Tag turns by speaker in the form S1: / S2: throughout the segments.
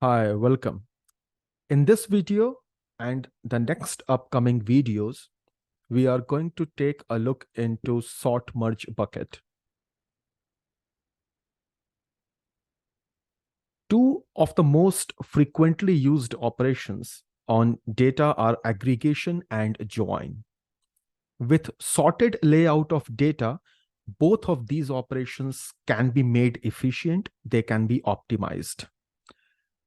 S1: Hi, welcome. In this video and the next upcoming videos, we are going to take a look into sort merge bucket. Two of the most frequently used operations on data are aggregation and join. With sorted layout of data, both of these operations can be made efficient, they can be optimized.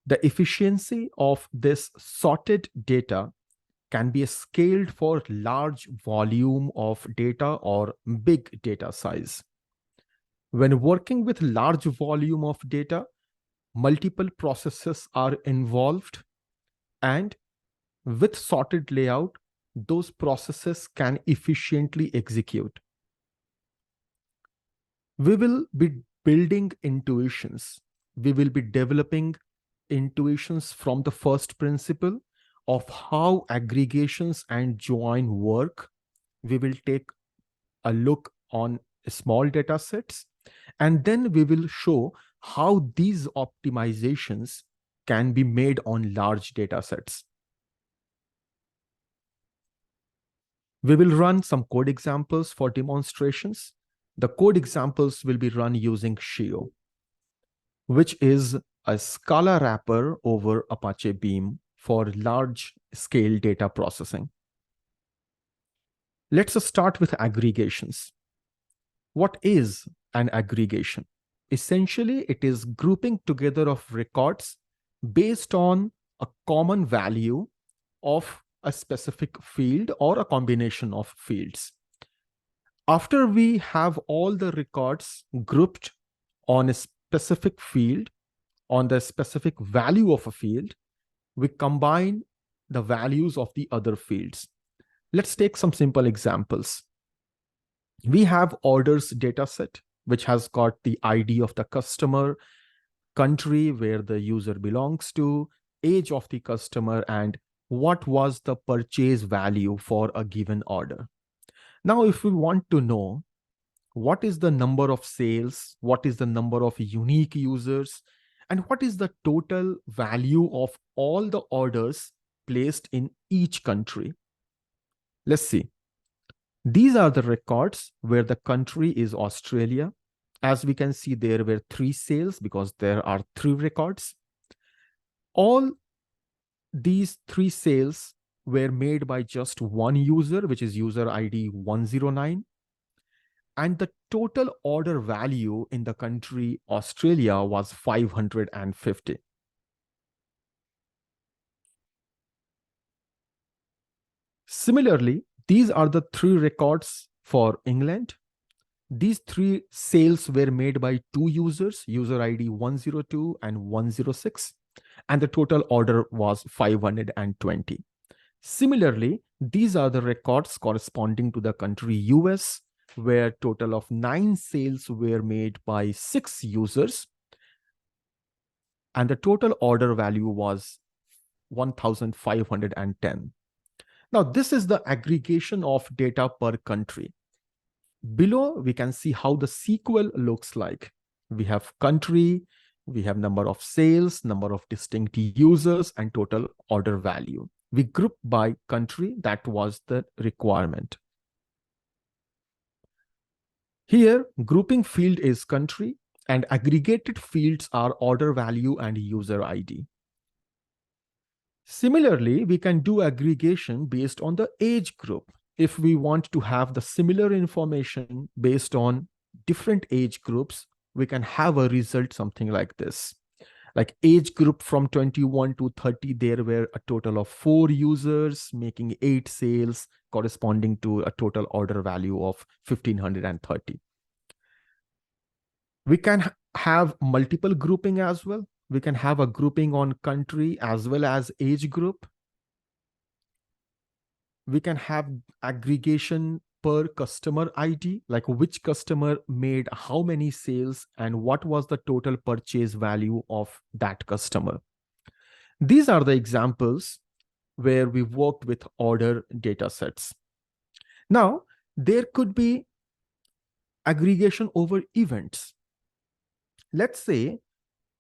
S1: The efficiency of this sorted data can be scaled for large volume of data or big data size. When working with large volume of data, multiple processes are involved, and with sorted layout, those processes can efficiently execute. We will be building intuitions. We will be developing intuitions from the first principle of how aggregations and join work. We will take a look on small data sets, and then we will show how these optimizations can be made on large data sets. We will run some code examples for demonstrations. The code examples will be run using Scio, which is a Scala wrapper over Apache Beam for large scale data processing. Let's start with aggregations. What is an aggregation? Essentially, it is grouping together of records based on a common value of a specific field or a combination of fields. After we have all the records grouped on a specific field, on the specific value of a field, we combine the values of the other fields. Let's take some simple examples. We have orders data set, which has got the ID of the customer, country where the user belongs to, age of the customer, and what was the purchase value for a given order. Now, if we want to know what is the number of sales, what is the number of unique users, and what is the total value of all the orders placed in each country. Let's see. These are the records where the country is Australia. As we can see, there were 3 sales because there are 3 records. All these 3 sales were made by just one user, which is user ID 109. And the total order value in the country Australia was 550. Similarly, these are the 3 records for England. These 3 sales were made by 2 users, user ID 102 and 106, and the total order was 520. Similarly, these are the records corresponding to the country US, where total of 9 sales were made by 6 users, and the total order value was 1,510. Now, this is the aggregation of data per country. Below, we can see how the SQL looks like. We have country, we have number of sales, number of distinct users, and total order value. We group by country. That was the requirement. Here, grouping field is country, and aggregated fields are order value and user ID. Similarly, we can do aggregation based on the age group. If we want to have the similar information based on different age groups, we can have a result something like this. Like age group from 21 to 30, there were a total of 4 users making 8 sales, corresponding to a total order value of 1,530. We can have multiple grouping as well. We can have a grouping on country as well as age group. We can have aggregation per customer ID, like which customer made how many sales and what was the total purchase value of that customer. These are the examples where we worked with order data sets. Now, there could be aggregation over events. Let's say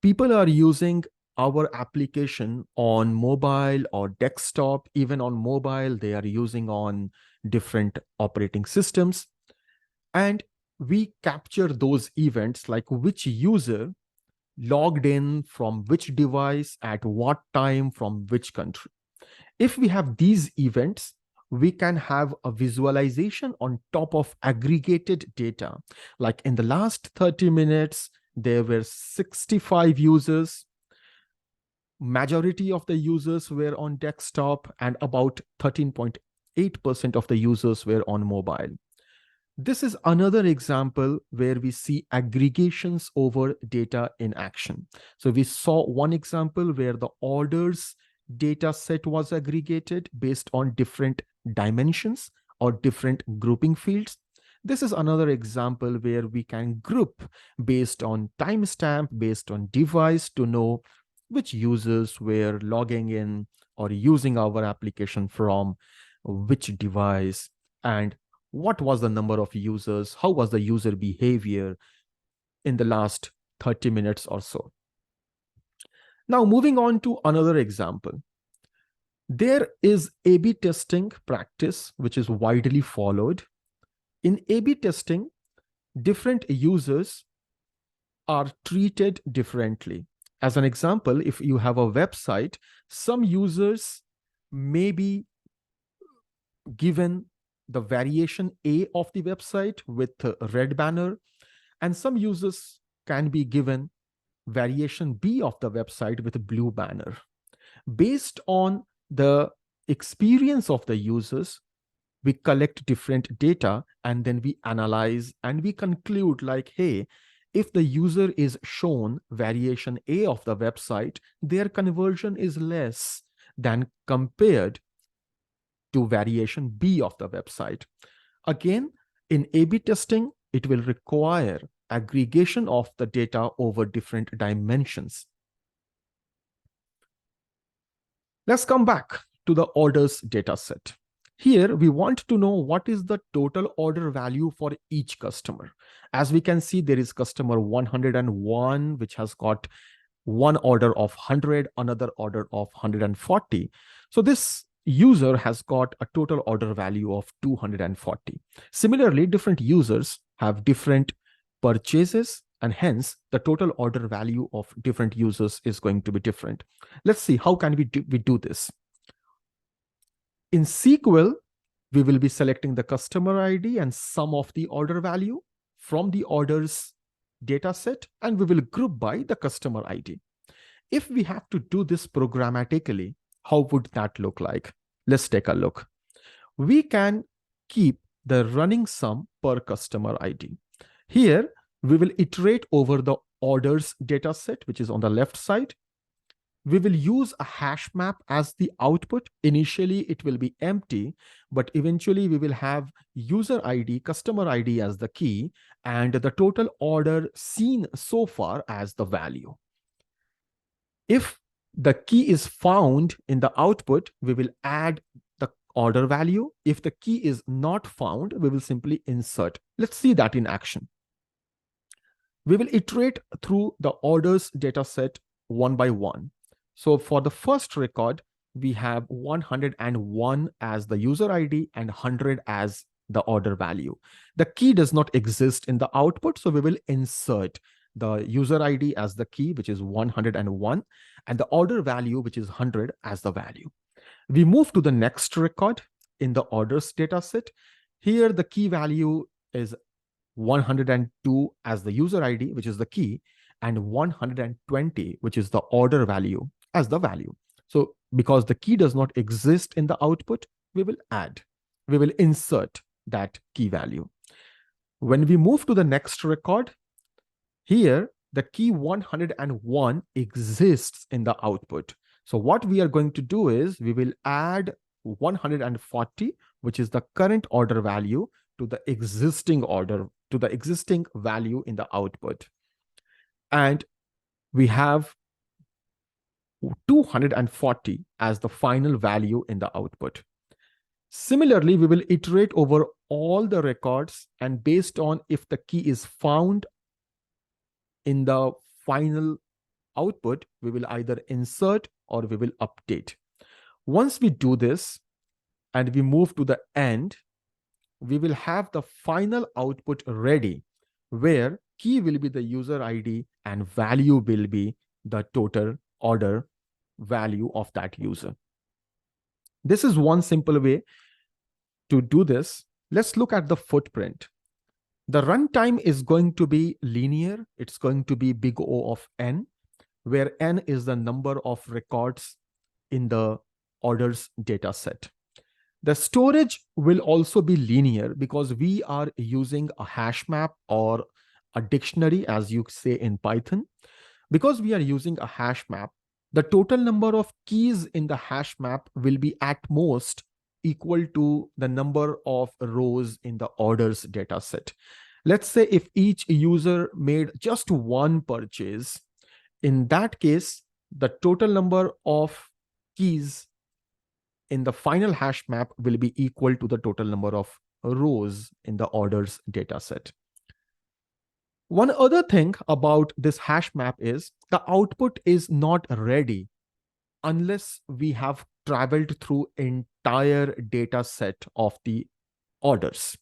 S1: people are using our application on mobile or desktop. Even on mobile, they are using on different operating systems. And we capture those events, like which user logged in from which device at what time from which country. If we have these events, we can have a visualization on top of aggregated data. Like in the last 30 minutes, there were 65 users. Majority of the users were on desktop and about 13.8% of the users were on mobile. This is another example where we see aggregations over data in action. So we saw one example where the orders data set was aggregated based on different dimensions or different grouping fields. This is another example where we can group based on timestamp, based on device, to know which users were logging in or using our application from which device, and what was the number of users, how was the user behavior in the last 30 minutes or so. Now, moving on to another example. There is A/B testing practice, which is widely followed. In A/B testing, different users are treated differently. As an example, if you have a website, some users may be given the variation A of the website with a red banner, and some users can be given variation B of the website with a blue banner. Based on the experience of the users, we collect different data and then we analyze and we conclude like, hey, if the user is shown variation A of the website, their conversion is less than compared to variation B of the website. Again, in A/B testing, it will require aggregation of the data over different dimensions. Let's come back to the orders data set. Here, we want to know what is the total order value for each customer. As we can see, there is customer 101, which has got one order of 100, another order of 140. So this user has got a total order value of 240. Similarly, different users have different purchases, and hence the total order value of different users is going to be different. Let's see how can we do this. In SQL, we will be selecting the customer ID and sum of the order value from the orders data set, and we will group by the customer ID. If we have to do this programmatically, how would that look like? Let's take a look. We can keep the running sum per customer ID. Here, we will iterate over the orders data set, which is on the left side. We will use a hash map as the output. Initially, it will be empty, but eventually we will have user ID, customer ID as the key, and the total order seen so far as the value. If the key is found in the output, we will add the order value. If the key is not found, we will simply insert. Let's see that in action. We will iterate through the orders data set one by one. So for the first record, we have 101 as the user ID and 100 as the order value. The key does not exist in the output, so we will insert the user ID as the key, which is 101, and the order value, which is 100, as the value. We move to the next record in the orders data set. Here, the key value is 102 as the user ID, which is the key, and 120, which is the order value, as the value. So because the key does not exist in the output, we will insert that key value. When we move to the next record, here the key 101 exists in the output. So what we are going to do is we will add 140, which is the current order value, to the existing order, to the existing value in the output. And we have 240 as the final value in the output. Similarly, we will iterate over all the records, and based on if the key is found in the final output, we will either insert or we will update. Once we do this and we move to the end, we will have the final output ready, where key will be the user ID and value will be the total order value of that user. This is one simple way to do this. Let's look at the footprint. The runtime is going to be linear. It's going to be big O of n, where n is the number of records in the orders data set. The storage will also be linear because we are using a hash map or a dictionary, as you say in Python. Because we are using a hash map, the total number of keys in the hash map will be at most equal to the number of rows in the orders data set. Let's say if each user made just one purchase, in that case, the total number of keys in the final hash map will be equal to the total number of rows in the orders data set. One other thing about this hash map is the output is not ready unless we have traveled through entire data set of the orders.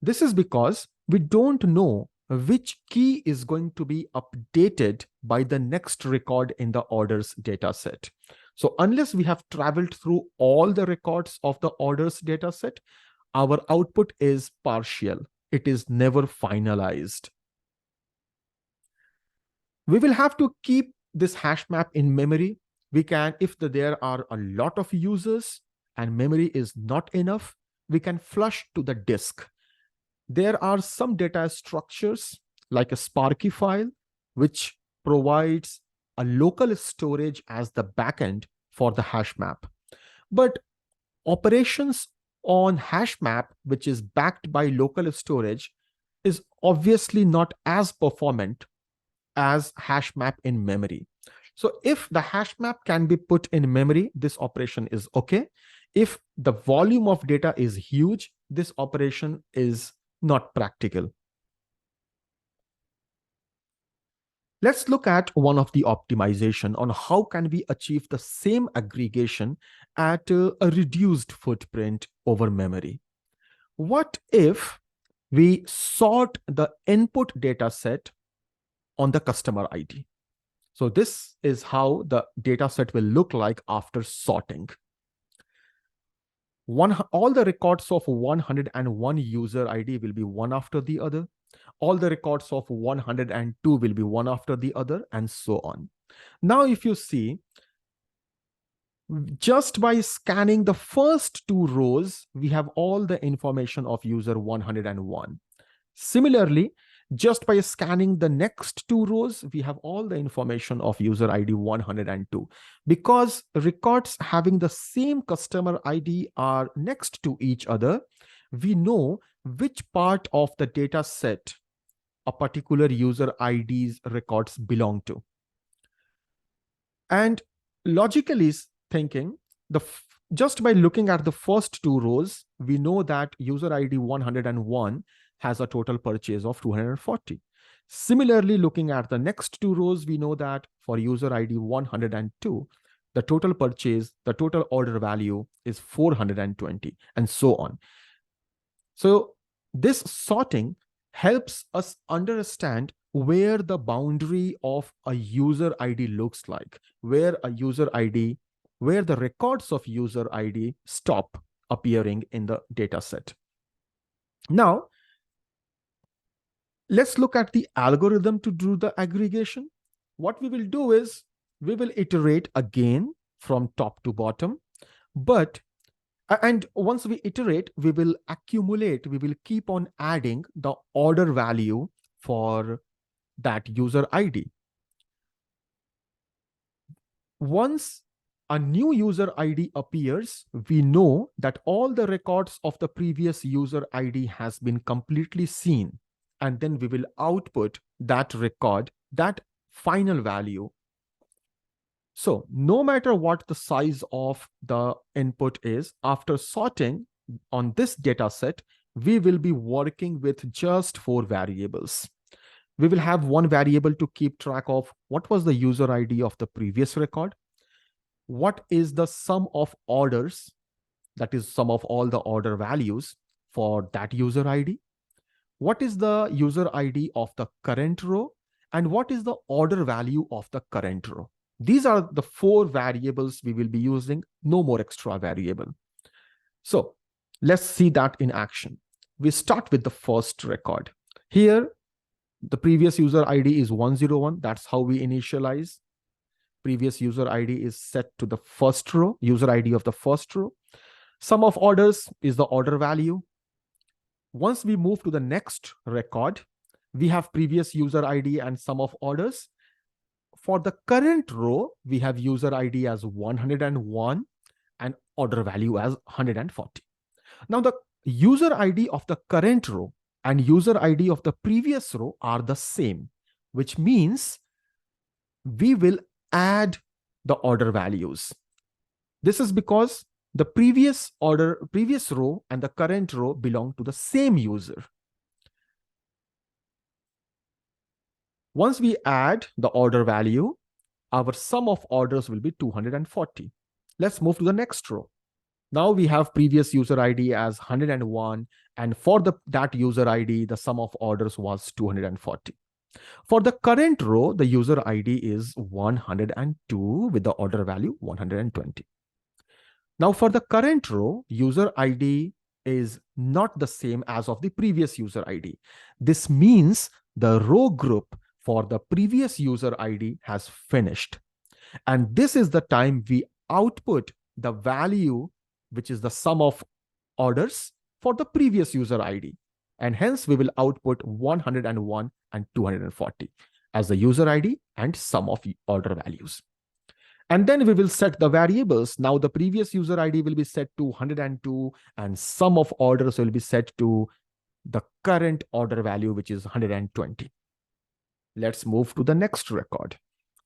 S1: This is because we don't know which key is going to be updated by the next record in the orders data set. So unless we have traveled through all the records of the orders data set, our output is partial. It is never finalized. We will have to keep this hash map in memory. We can, if there are a lot of users and memory is not enough, we can flush to the disk. There are some data structures like a Sparky file, which provides a local storage as the backend for the hash map. But operations on hash map, which is backed by local storage, is obviously not as performant as hash map in memory. So if the hash map can be put in memory, this operation is okay. If the volume of data is huge, this operation is not practical. Let's look at one of the optimization on how can we achieve the same aggregation at a reduced footprint over memory. What if we sort the input data set on the customer ID? So this is how the data set will look like after sorting. All the records of 101 user ID will be one after the other. All the records of 102 will be one after the other, and so on. Now, if you see, just by scanning the first two rows, we have all the information of user 101. Similarly, just by scanning the next two rows, we have all the information of user ID 102. Because records having the same customer ID are next to each other, we know which part of the data set a particular user ID's records belong to. And logically thinking, just by looking at the first two rows, we know that user ID 101 has a total purchase of 240. Similarly, looking at the next two rows, we know that for user ID 102, the total purchase, the total order value is 420, and so on. So this sorting helps us understand where the boundary of a user ID looks like, where the records of user ID stop appearing in the data set. Now, let's look at the algorithm to do the aggregation. What we will do is we will iterate again from top to bottom, and once we iterate, we will accumulate, we will keep on adding the order value for that user ID. Once a new user ID appears, we know that all the records of the previous user ID has been completely seen. And then we will output that record, that final value. So no matter what the size of the input is, after sorting on this data set, we will be working with just 4 variables. we will have one variable to keep track of what was the user ID of the previous record, what is the sum of orders, that is sum of all the order values for that user ID, what is the user ID of the current row, and what is the order value of the current row. These are the 4 variables we will be using, no more extra variable. So let's see that in action. We start with the first record. Here, the previous user ID is 101. That's how we initialize. Previous user ID is set to the first row, user ID of the first row. Sum of orders is the order value. Once we move to the next record, we have previous user ID and sum of orders. For the current row, we have user ID as 101 and order value as 140. Now, the user ID of the current row and user ID of the previous row are the same, which means we will add the order values. This is because the previous row and the current row belong to the same user. Once we add the order value, our sum of orders will be 240. Let's move to the next row. Now we have previous user ID as 101, and for that user ID, the sum of orders was 240. For the current row, the user ID is 102 with the order value 120. Now for the current row, user ID is not the same as of the previous user ID. This means the row group for the previous user ID has finished. And this is the time we output the value, which is the sum of orders for the previous user ID. And hence we will output 101 and 240 as the user ID and sum of order values. And then we will set the variables. Now the previous user ID will be set to 102 and sum of orders will be set to the current order value, which is 120. Let's move to the next record.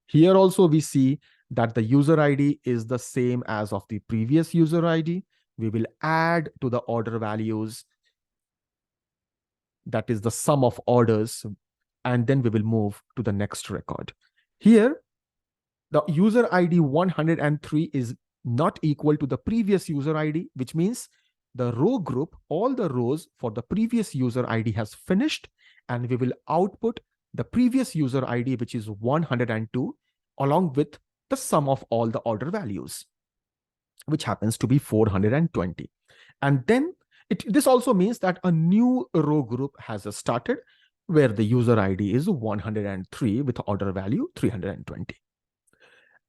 S1: Here also we see that the user ID is the same as of the previous user ID. We will add to the order values, that is the sum of orders, and then we will move to the next record. Here, the user ID 103 is not equal to the previous user ID, which means the row group, all the rows for the previous user ID has finished, and we will output the previous user ID, which is 102, along with the sum of all the order values, which happens to be 420. And then this also means that a new row group has started where the user ID is 103 with order value 320.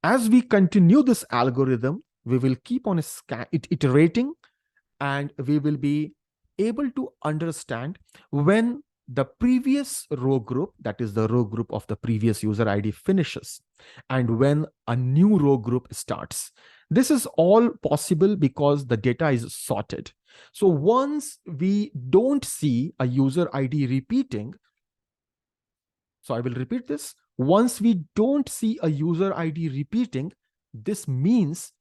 S1: As we continue this algorithm, we will keep on iterating, and we will be able to understand when the previous row group, that is the row group of the previous user ID, finishes, and when a new row group starts. This is all possible because the data is sorted. So once we don't see a user ID repeating, so I will repeat this. Once we don't see a user ID repeating, this means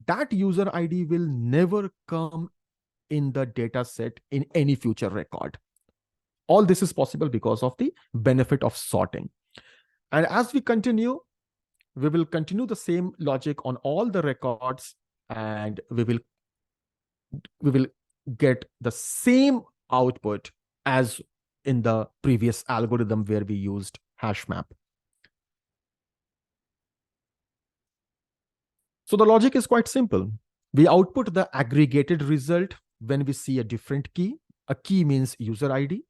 S1: that user ID will never come in the data set in any future record. All this is possible because of the benefit of sorting. And as we continue, we will continue the same logic on all the records, and we will get the same output as in the previous algorithm where we used hash map. So the logic is quite simple. We output the aggregated result when we see a different key. A key means user ID.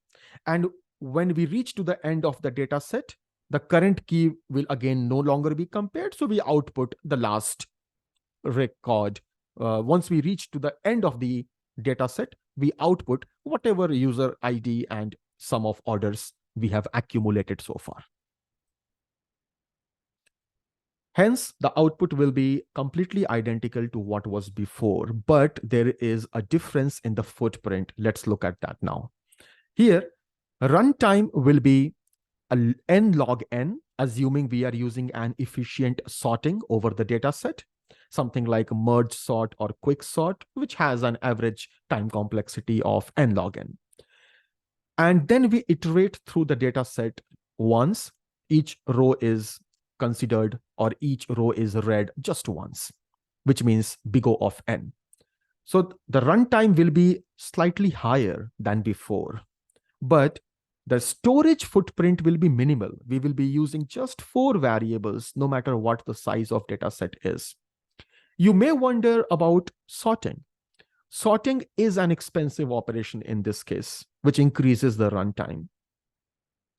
S1: And when we reach to the end of the data set, the current key will again no longer be compared. So we output the last record. Once we reach to the end of the data set, we output whatever user ID and sum of orders we have accumulated so far. Hence, the output will be completely identical to what was before, but there is a difference in the footprint. Let's look at that now. Here, runtime will be n log n, assuming we are using an efficient sorting over the data set, something like merge sort or quick sort, which has an average time complexity of n log n. And then we iterate through the data set once, each row is considered, or each row is read just once, which means big O of n. So the runtime will be slightly higher than before, but the storage footprint will be minimal. We will be using just 4 variables, no matter what the size of data set is. You may wonder about sorting. Sorting is an expensive operation in this case, which increases the runtime.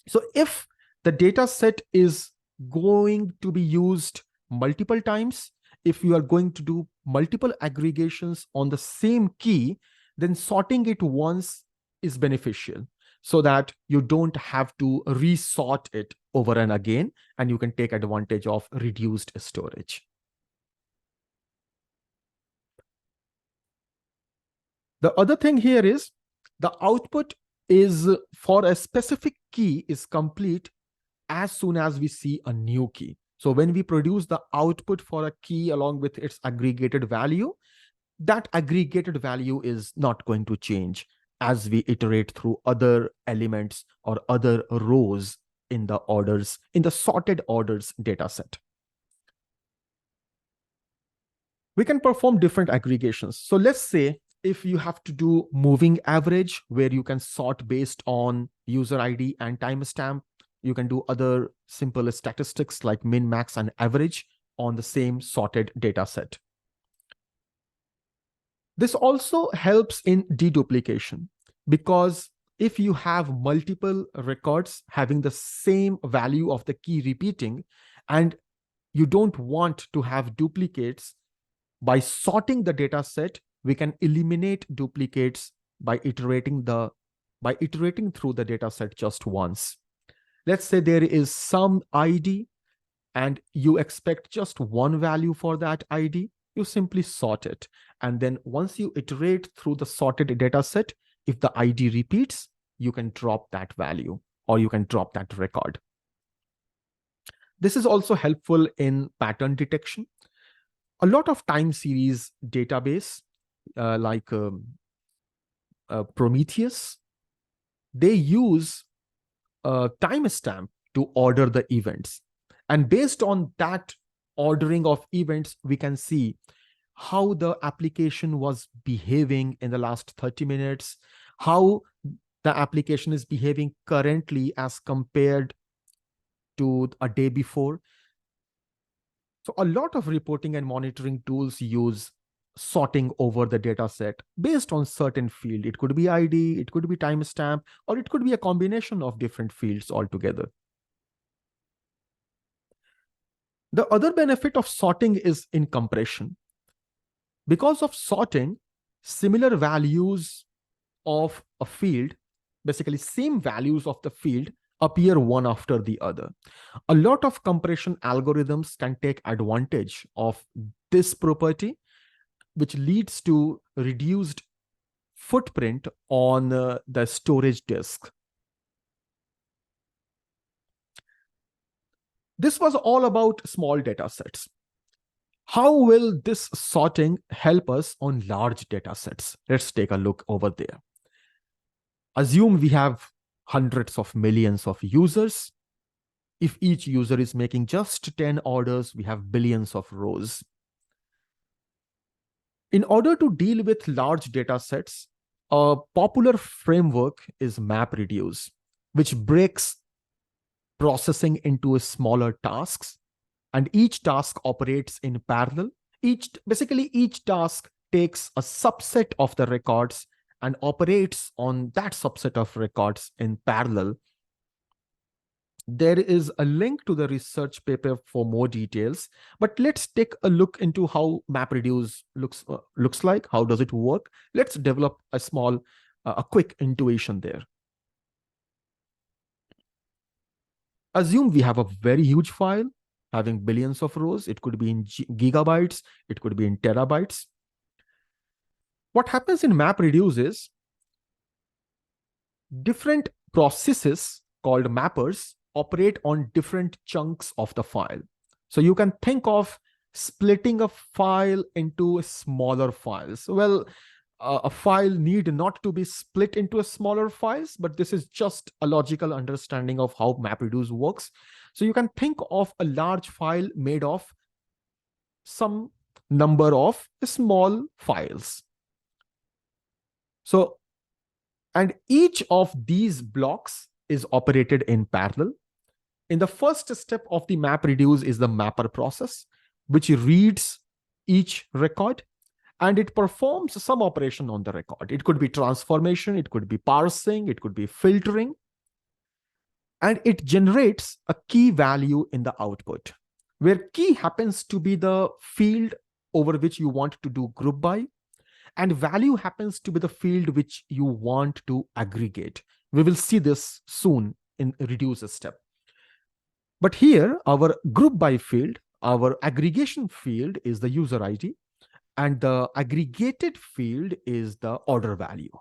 S1: So if the data set is going to be used multiple times, if you are going to do multiple aggregations on the same key, then sorting it once is beneficial so that you don't have to resort it over and again, and you can take advantage of reduced storage. The other thing here is the output is for a specific key is complete as soon as we see a new key. So when we produce the output for a key along with its aggregated value, that aggregated value is not going to change as we iterate through other elements or other rows in the orders, in the sorted orders data set. We can perform different aggregations. So let's say if you have to do moving average, where you can sort based on user ID and timestamp, you can do other simple statistics like min, max, and average on the same sorted data set. This also helps in deduplication, because if you have multiple records having the same value of the key repeating, and you don't want to have duplicates, by sorting the data set, we can eliminate duplicates by iterating through the data set just once. Let's say there is some ID and you expect just one value for that ID. You simply sort it. And then once you iterate through the sorted data set, if the ID repeats, you can drop that value or you can drop that record. This is also helpful in pattern detection. A lot of time series database like Prometheus, they use a timestamp to order the events. And based on that ordering of events, we can see how the application was behaving in the last 30 minutes, how the application is behaving currently as compared to a day before. So a lot of reporting and monitoring tools use sorting over the data set based on certain field. It could be ID, it could be timestamp, or it could be a combination of different fields altogether. The other benefit of sorting is in compression. Because of sorting, similar values of a field, basically same values of the field, appear one after the other. A lot of compression algorithms can take advantage of this property, which leads to reduced footprint on the storage disk. This was all about small data sets. How will this sorting help us on large data sets? Let's take a look over there. Assume we have hundreds of millions of users. If each user is making just 10 orders, we have billions of rows. In order to deal with large data sets, a popular framework is MapReduce, which breaks processing into smaller tasks, and each task operates in parallel. Basically, each task takes a subset of the records and operates on that subset of records in parallel. There is a link to the research paper for more details, but let's take a look into how MapReduce looks like. How does it work? Let's develop a quick intuition there. Assume we have a very huge file having billions of rows. It could be in gigabytes. It could be in terabytes. What happens in MapReduce is different processes called mappers operate on different chunks of the file. So you can think of splitting a file into smaller files. Well, a file need not to be split into a smaller files, but this is just a logical understanding of how MapReduce works. So you can think of a large file made of some number of small files. So, and each of these blocks is operated in parallel. In the first step of the MapReduce is the mapper process, which reads each record and it performs some operation on the record. It could be transformation, it could be parsing, it could be filtering, and it generates a key value in the output, where key happens to be the field over which you want to do group by, and value happens to be the field which you want to aggregate. We will see this soon in reduce step. But here, our group by field, our aggregation field is the user ID, and the aggregated field is the order value.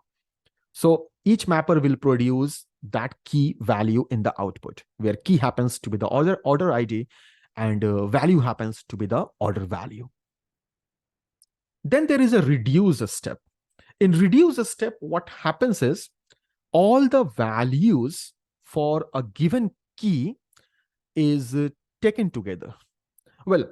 S1: So each mapper will produce that key value in the output, where key happens to be the order ID and value happens to be the order value. Then there is a reduce step. In reduce step, what happens is all the values for a given key is taken together. Well,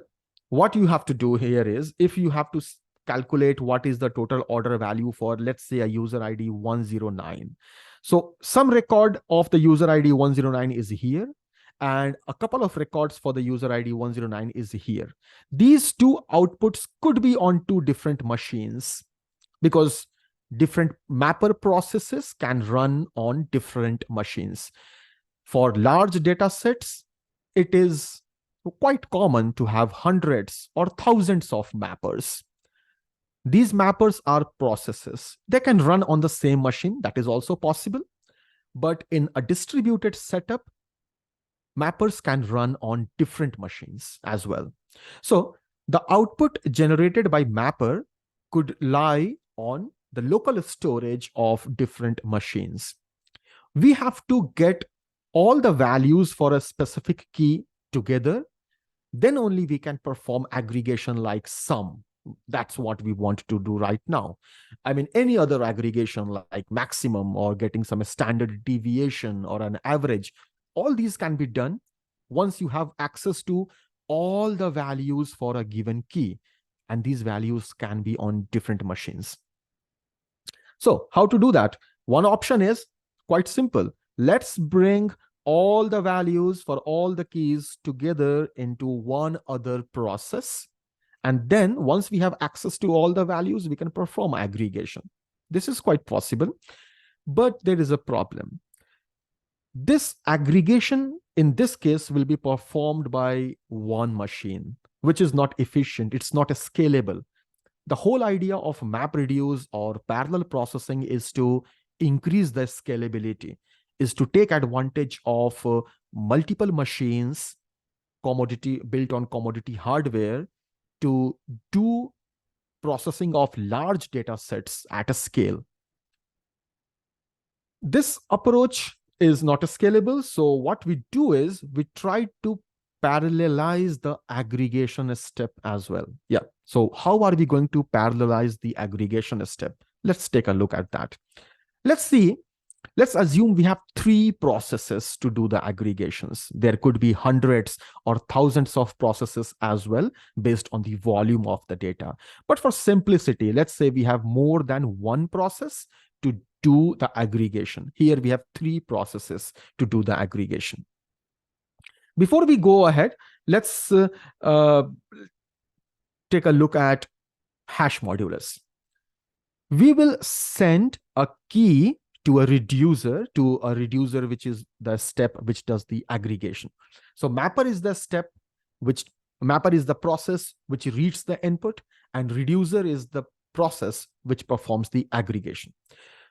S1: what you have to do here is, if you have to calculate what is the total order value for, let's say, a user ID 109. So some record of the user ID 109 is here, and a couple of records for the user ID 109 is here. These two outputs could be on two different machines because different mapper processes can run on different machines. For large data sets, it is quite common to have hundreds or thousands of mappers. These mappers are processes. They can run on the same machine. That is also possible. But in a distributed setup, mappers can run on different machines as well. So the output generated by mapper could lie on the local storage of different machines. We have to get all the values for a specific key together. Then only we can perform aggregation like sum. That's what we want to do right now. I mean, any other aggregation like maximum or getting some standard deviation or an average, all these can be done once you have access to all the values for a given key. And these values can be on different machines. So how to do that? One option is quite simple. Let's bring all the values for all the keys together into one other process. And then once we have access to all the values, we can perform aggregation. This is quite possible, but there is a problem. This aggregation in this case will be performed by one machine, which is not efficient. It's not scalable. The whole idea of MapReduce or parallel processing is to increase the scalability, is to take advantage of multiple machines, built on commodity hardware, to do processing of large data sets at a scale. This approach is not scalable. So what we do is we try to parallelize the aggregation step as well. Yeah. So how are we going to parallelize the aggregation step? Let's take a look at that. Let's assume we have three processes to do the aggregations. There could be hundreds or thousands of processes as well, based on the volume of the data. But for simplicity, let's say we have more than one process to do the aggregation. Here we have three processes to do the aggregation. Before we go ahead, let's take a look at hash modulus. We will send a key to a reducer, which is the step which does the aggregation. So mapper is the process which reads the input, and reducer is the process which performs the aggregation.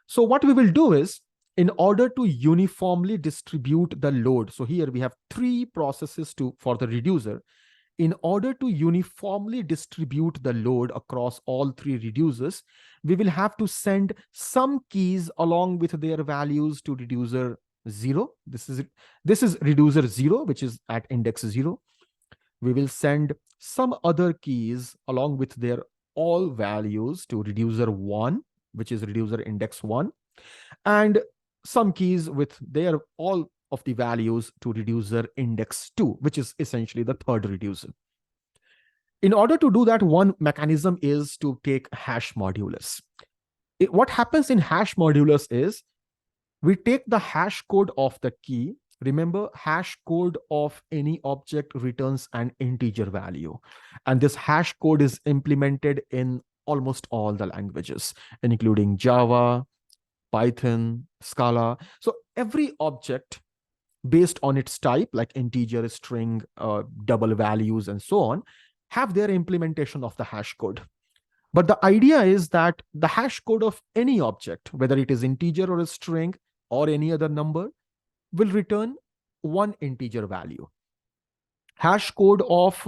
S1: So what we will do is, in order to uniformly distribute the load, so here we have three processes for the reducer. In order to uniformly distribute the load across all three reducers, we will have to send some keys along with their values to reducer 0. This is reducer 0, which is at index 0. We will send some other keys along with their all values to reducer 1, which is reducer index 1, and some keys with their all of the values to reducer index 2, which is essentially the third reducer. In order to do that, one mechanism is to take hash modulus. What happens in hash modulus is we take the hash code of the key. Remember, hash code of any object returns an integer value. And this hash code is implemented in almost all the languages, including Java, Python, Scala. So every object based on its type, like integer, string, double values, and so on, have their implementation of the hash code. But the idea is that the hash code of any object, whether it is integer or a string or any other number, will return one integer value. Hash code of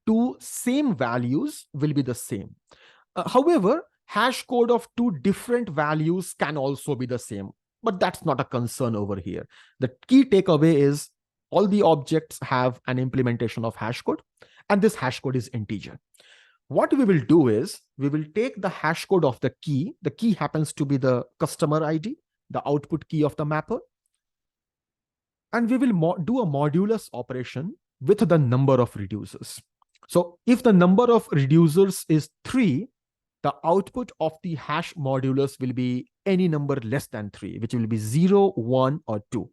S1: two same values will be the same. However, hash code of two different values can also be the same, but that's not a concern over here. The key takeaway is all the objects have an implementation of hash code, and this hash code is integer. What we will do is we will take the hash code of the key. The key happens to be the customer ID, the output key of the mapper, and we will do a modulus operation with the number of reducers. So if the number of reducers is 3, the output of the hash modulus will be any number less than 3, which will be 0, 1, or 2.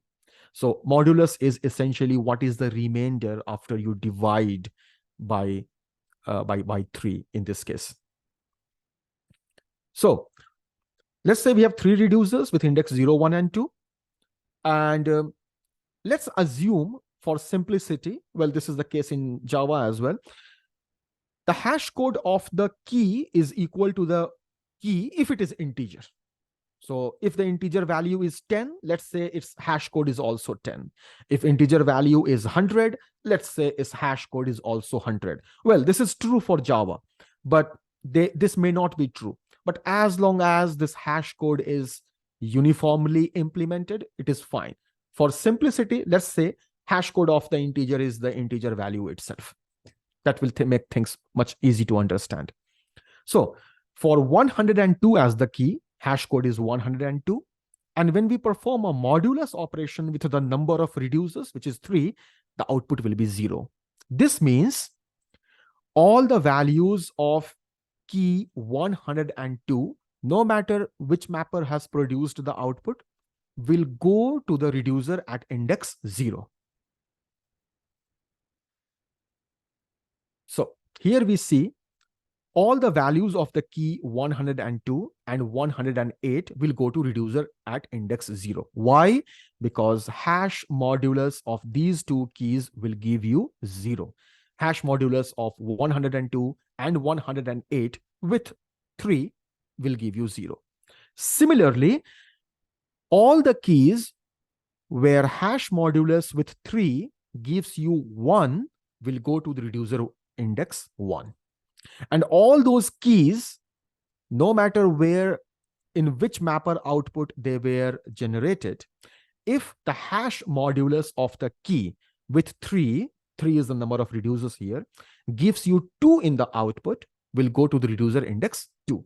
S1: So modulus is essentially what is the remainder after you divide by 3 in this case. So let's say we have 3 reducers with index 0, 1, and 2. And let's assume for simplicity, well, this is the case in Java as well, the hash code of the key is equal to the key if it is integer. So if the integer value is 10, let's say its hash code is also 10. If integer value is 100, let's say its hash code is also 100. Well, this is true for Java, but this may not be true. But as long as this hash code is uniformly implemented, it is fine. For simplicity, let's say hash code of the integer is the integer value itself. That will make things much easy to understand. So for 102 as the key, hash code is 102. And when we perform a modulus operation with the number of reducers, which is 3, the output will be 0. This means all the values of key 102, no matter which mapper has produced the output, will go to the reducer at index 0. So here we see all the values of the key 102 and 108 will go to reducer at index 0. Why? Because hash modulus of these two keys will give you 0. Hash modulus of 102 and 108 with 3 will give you 0. Similarly, all the keys where hash modulus with 3 gives you 1 will go to the reducer index 1. And all those keys, no matter where, in which mapper output they were generated, if the hash modulus of the key with 3 is the number of reducers here, gives you 2 in the output, will go to the reducer index 2.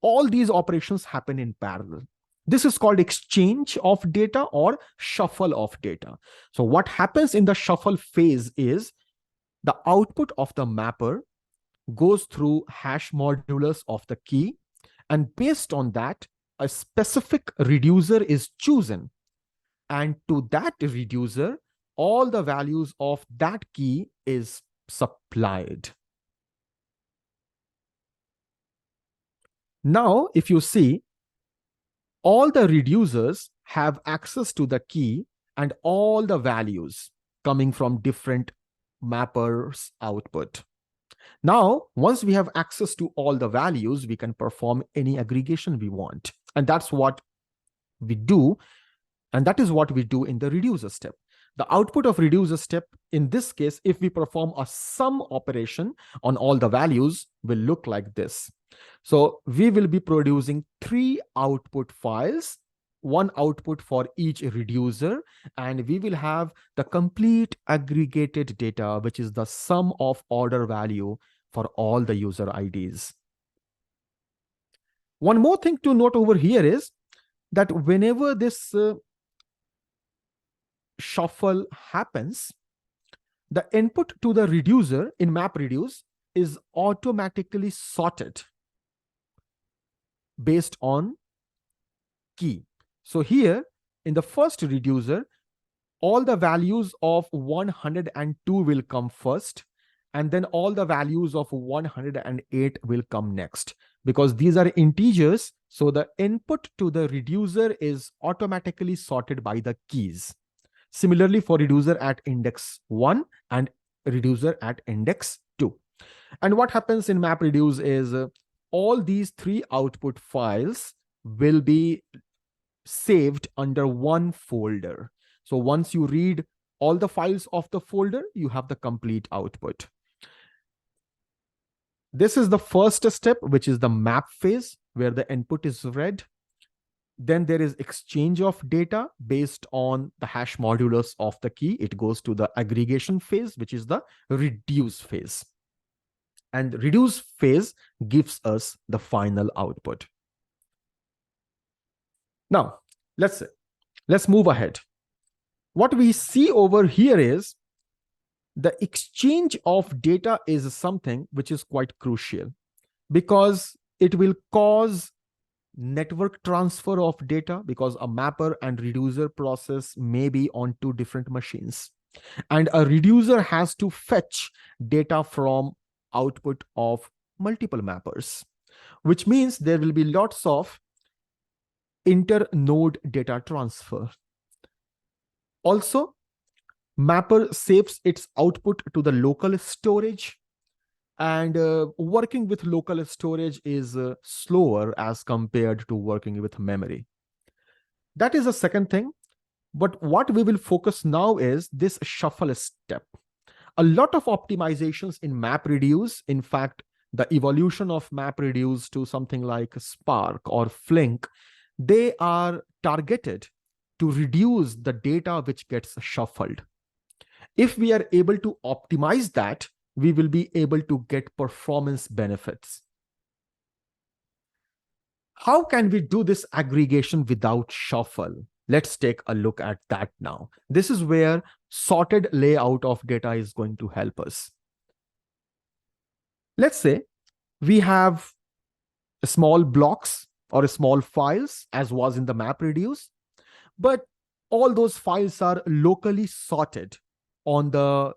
S1: All these operations happen in parallel. This is called exchange of data or shuffle of data. So what happens in the shuffle phase is the output of the mapper goes through hash modulus of the key, and based on that, a specific reducer is chosen. And to that reducer, all the values of that key is supplied. Now, if you see, all the reducers have access to the key and all the values coming from different mappers' output. Now, once we have access to all the values, we can perform any aggregation we want. And that's what we do. And that is what we do in the reducer step. The output of reducer step, in this case, if we perform a sum operation on all the values, will look like this. So we will be producing 3 output files, 1 output for each reducer, and we will have the complete aggregated data, which is the sum of order value for all the user IDs. One more thing to note over here is that whenever this shuffle happens, the input to the reducer in MapReduce is automatically sorted based on key. So here in the first reducer, all the values of 102 will come first, and then all the values of 108 will come next. Because these are integers, so the input to the reducer is automatically sorted by the keys. Similarly for reducer at index 1 and reducer at index 2. And what happens in MapReduce is all these three output files will be saved under one folder. So once you read all the files of the folder, you have the complete output. This is the first step, which is the map phase, where the input is read. Then there is exchange of data based on the hash modulus of the key. It goes to the aggregation phase, which is the reduce phase. And reduce phase gives us the final output. Now, let's move ahead. What we see over here is the exchange of data is something which is quite crucial, because it will cause network transfer of data, because a mapper and reducer process may be on two different machines. And a reducer has to fetch data from output of multiple mappers, which means there will be lots of inter-node data transfer. Also, mapper saves its output to the local storage, and working with local storage is slower as compared to working with memory. That is the second thing. But what we will focus now is this shuffle step. A lot of optimizations in MapReduce, in fact, the evolution of MapReduce to something like Spark or Flink, they are targeted to reduce the data which gets shuffled. If we are able to optimize that, we will be able to get performance benefits. How can we do this aggregation without shuffle? Let's take a look at that now. This is where sorted layout of data is going to help us. Let's say we have small blocks or small files, as was in the MapReduce, but all those files are locally sorted on the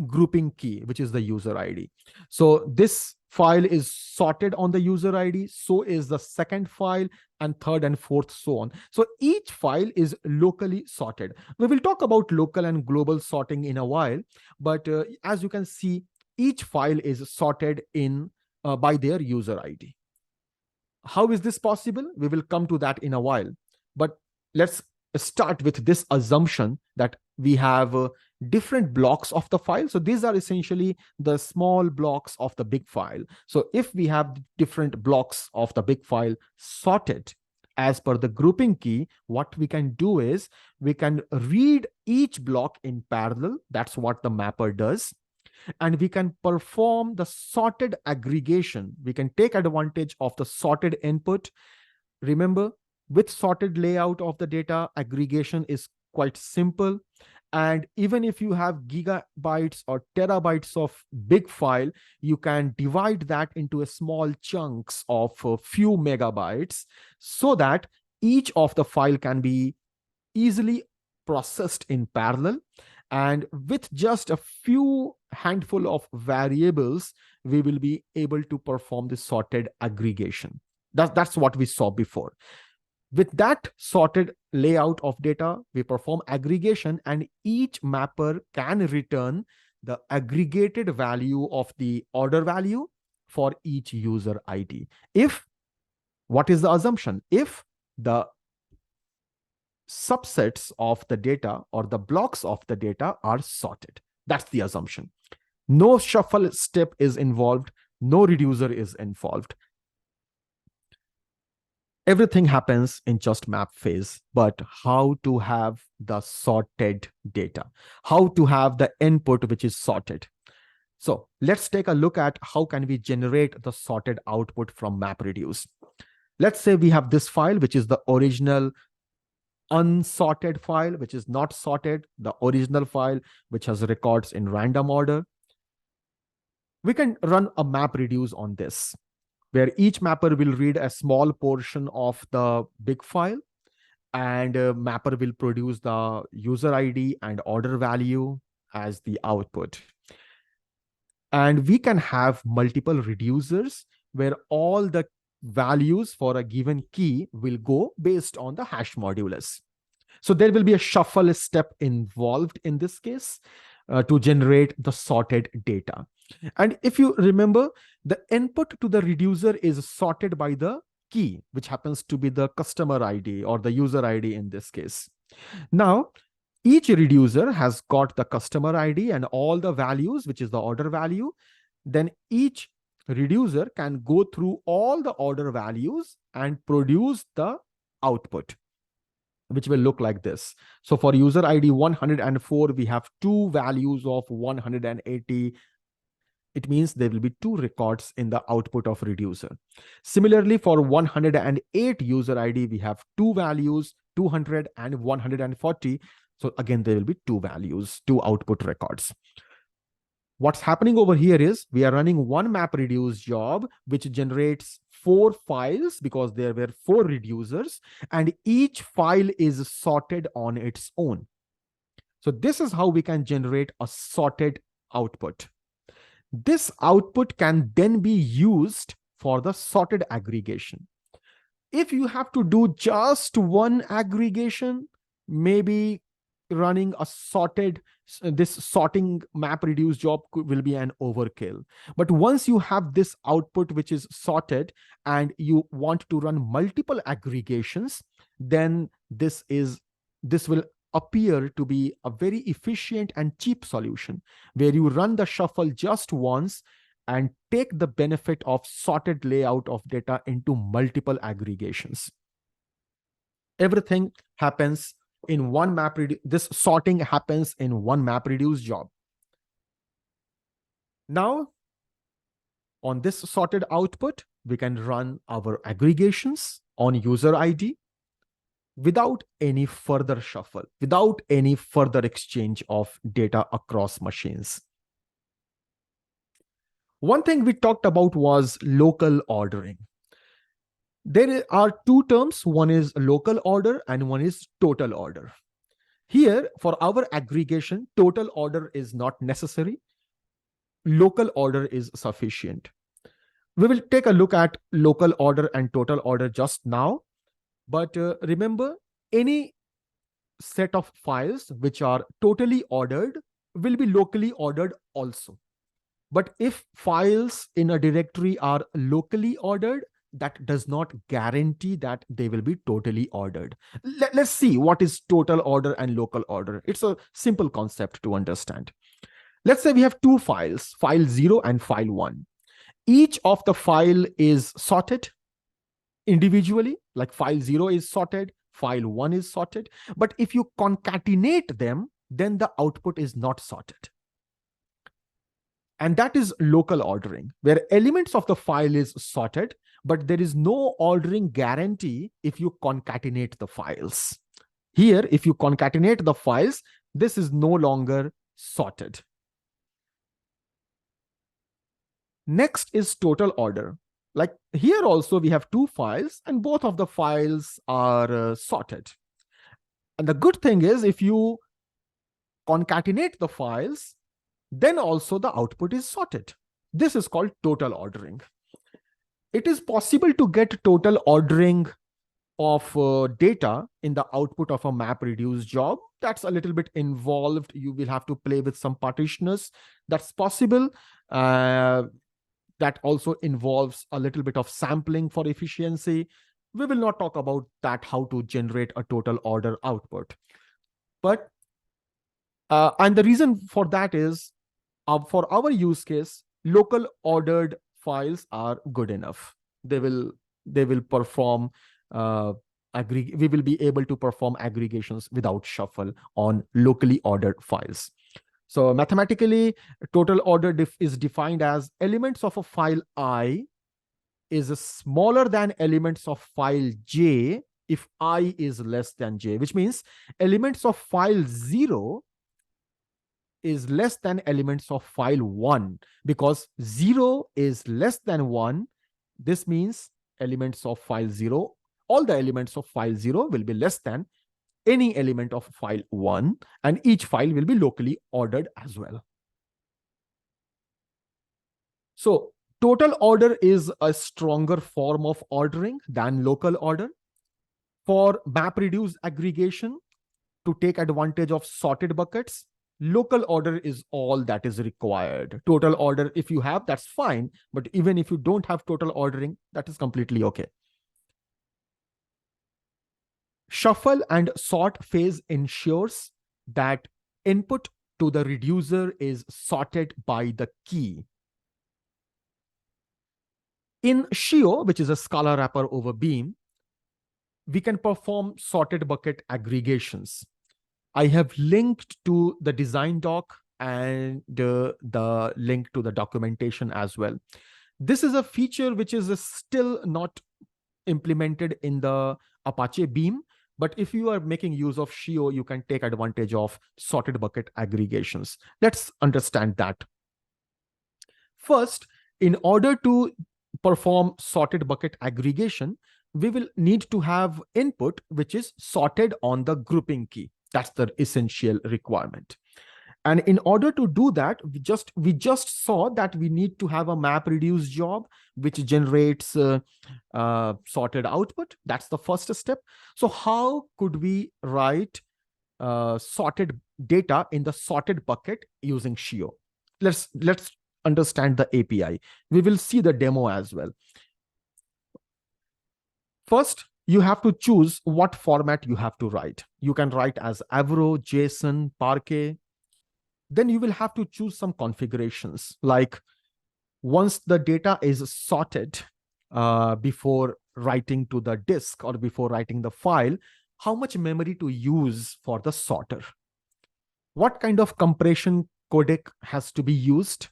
S1: grouping key, which is the user ID. So this file is sorted on the user ID, so is the second file, and third and fourth, so on. So each file is locally sorted. We will talk about local and global sorting in a while, but as you can see, each file is sorted in by their user ID. How is this possible? We will come to that in a while, but let's start with this assumption that we have different blocks of the file. So these are essentially the small blocks of the big file. So if we have different blocks of the big file sorted as per the grouping key, what we can do is we can read each block in parallel. That's what the mapper does. And we can perform the sorted aggregation. We can take advantage of the sorted input. Remember, with sorted layout of the data, aggregation is quite simple. And even if you have gigabytes or terabytes of big file, you can divide that into a small chunks of a few megabytes, so that each of the file can be easily processed in parallel. And with just a few handful of variables, we will be able to perform the sorted aggregation. That's what we saw before. With that sorted layout of data, we perform aggregation, and each mapper can return the aggregated value of the order value for each user ID. What is the assumption? If the subsets of the data or the blocks of the data are sorted. That's the assumption. No shuffle step is involved. No reducer is involved. Everything happens in just map phase, but how to have the sorted data, how to have the input which is sorted. So let's take a look at how can we generate the sorted output from MapReduce. Let's say we have this file, which is the original unsorted file, which is not sorted, the original file, which has records in random order. We can run a map reduce on this, where each mapper will read a small portion of the big file, and mapper will produce the user ID and order value as the output. And we can have multiple reducers where all the values for a given key will go based on the hash modulus. So there will be a shuffle step involved in this case to generate the sorted data. And if you remember, the input to the reducer is sorted by the key, which happens to be the customer ID or the user ID in this case. Now, each reducer has got the customer ID and all the values, which is the order value. Then each reducer can go through all the order values and produce the output, which will look like this. So for user ID 104, we have two values of 180. It means there will be two records in the output of reducer. Similarly, for 108 user ID, we have two values, 200 and 140. So again, there will be two values, two output records. What's happening over here is we are running one map reduce job, which generates 4 files because there were 4 reducers, and each file is sorted on its own. So this is how we can generate a sorted output. This output can then be used for the sorted aggregation. If you have to do just one aggregation, maybe running a this sorting map reduce job will be an overkill. But once you have this output which is sorted and you want to run multiple aggregations, then this will appear to be a very efficient and cheap solution, where you run the shuffle just once and take the benefit of sorted layout of data into multiple aggregations. Everything happens in one map reduce. This sorting happens in one map reduce job. Now, on this sorted output, we can run our aggregations on user ID without any further shuffle, without any further exchange of data across machines. One thing we talked about was local ordering. There are two terms. One is local order and one is total order. Here, for our aggregation, total order is not necessary. Local order is sufficient. We will take a look at local order and total order just now. But remember, any set of files which are totally ordered will be locally ordered also. But if files in a directory are locally ordered, that does not guarantee that they will be totally ordered. Let's see what is total order and local order. It's a simple concept to understand. Let's say we have two files, file 0 and file 1. Each of the file is sorted individually, like file 0 is sorted, file 1 is sorted. But if you concatenate them, then the output is not sorted. And that is local ordering, where elements of the file is sorted, but there is no ordering guarantee if you concatenate the files. Here, if you concatenate the files, this is no longer sorted. Next is total order. Like here also we have two files and both of the files are sorted. And the good thing is if you concatenate the files, then also the output is sorted. This is called total ordering. It is possible to get total ordering of data in the output of a map reduce job. That's a little bit involved. You will have to play with some partitioners. That's possible. That also involves a little bit of sampling for efficiency. We will not talk about that, how to generate a total order output. But, and the reason for that is, for our use case, local ordered files are good enough. They will perform, we will be able to perform aggregations without shuffle on locally ordered files. So mathematically, total order is defined as elements of a file I is smaller than elements of file j if I is less than j, which means elements of file 0 is less than elements of file 1, because 0 is less than 1. This means elements of file 0, all the elements of file 0 will be less than any element of file 1, and each file will be locally ordered as well. So total order is a stronger form of ordering than local order. For MapReduce aggregation, to take advantage of sorted buckets, local order is all that is required. Total order, if you have, that's fine. But even if you don't have total ordering, that is completely okay. Shuffle and sort phase ensures that input to the reducer is sorted by the key. In Scio, which is a Scala wrapper over Beam, we can perform sorted bucket aggregations. I have linked to the design doc and the link to the documentation as well. This is a feature which is still not implemented in the Apache Beam, but if you are making use of Scio, you can take advantage of sorted bucket aggregations. Let's understand that. First, in order to perform sorted bucket aggregation, we will need to have input which is sorted on the grouping key. That's the essential requirement. And in order to do that, we just saw that we need to have a MapReduce job which generates sorted output. That's the first step. So how could we write sorted data in the sorted bucket using Scio? Let's understand the API. We will see the demo as well. First, you have to choose what format you have to write. You can write as Avro, JSON, Parquet. Then you will have to choose some configurations, like once the data is sorted before writing to the disk or before writing the file, how much memory to use for the sorter? What kind of compression codec has to be used?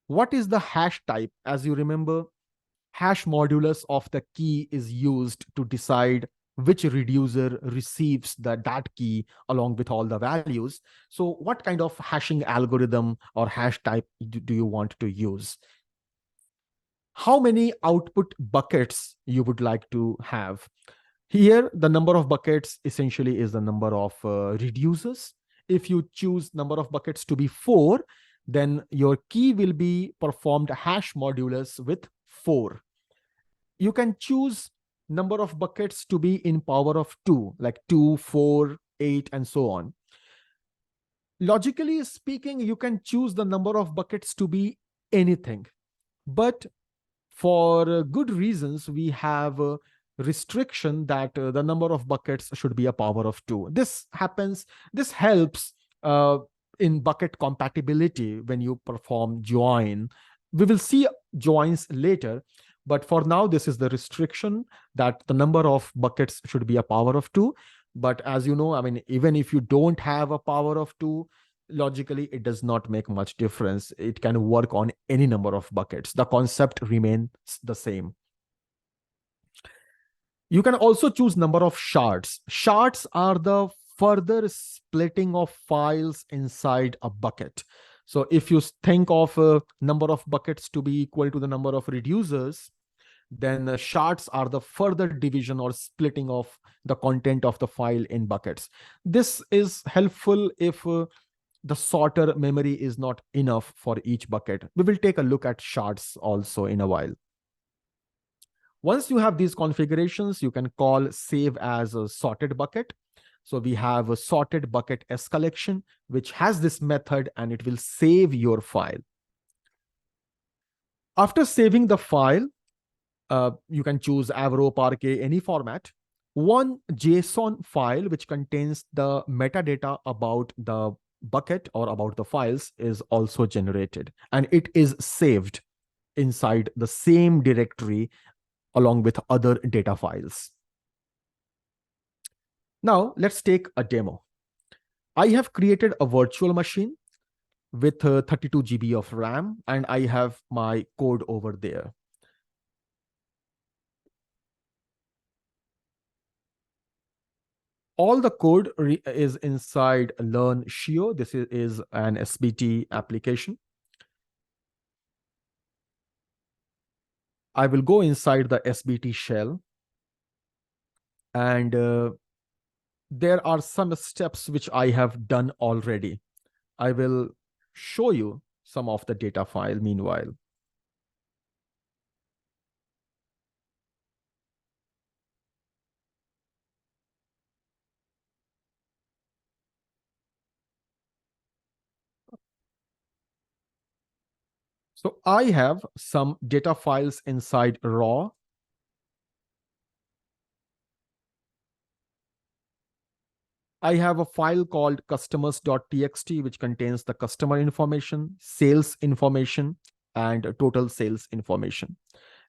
S1: What is the hash type? As you remember, hash modulus of the key is used to decide which reducer receives that key along with all the values. So what kind of hashing algorithm or hash type do you want to use? How many output buckets you would like to have? Here, the number of buckets essentially is the number of reducers. If you choose number of buckets to be 4, then your key will be performed hash modulus with 4. You can choose number of buckets to be in power of 2, like 2, 4, 8, and so on. Logically speaking, you can choose the number of buckets to be anything. But for good reasons, we have a restriction that the number of buckets should be a power of 2. This helps in bucket compatibility when you perform join. We will see joins later, but for now, this is the restriction that the number of buckets should be a power of 2. But as you know, I mean, even if you don't have a power of 2, logically, it does not make much difference. It can work on any number of buckets. The concept remains the same. You can also choose number of shards. Shards are the further splitting of files inside a bucket. So if you think of a number of buckets to be equal to the number of reducers, then the shards are the further division or splitting of the content of the file in buckets. This is helpful if the sorter memory is not enough for each bucket. We will take a look at shards also in a while. Once you have these configurations, you can call save as a sorted bucket. So we have a sorted bucket S collection, which has this method, and it will save your file. After saving the file, you can choose Avro, Parquet, any format. One JSON file, which contains the metadata about the bucket or about the files, is also generated, and it is saved inside the same directory along with other data files. Now let's take a demo. I have created a virtual machine with 32 GB of RAM, and I have my code over there. All the code is inside learn Scio. This is an SBT application. I will go inside the SBT shell, and there are some steps which I have done already. I will show you some of the data file meanwhile. So I have some data files inside raw. I have a file called customers.txt, which contains the customer information, sales information, and total sales information.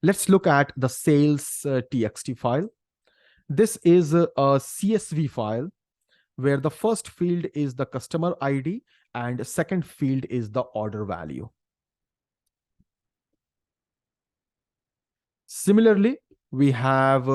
S1: Let's look at the sales txt file. This is a CSV file where the first field is the customer ID and the second field is the order value. Similarly, we have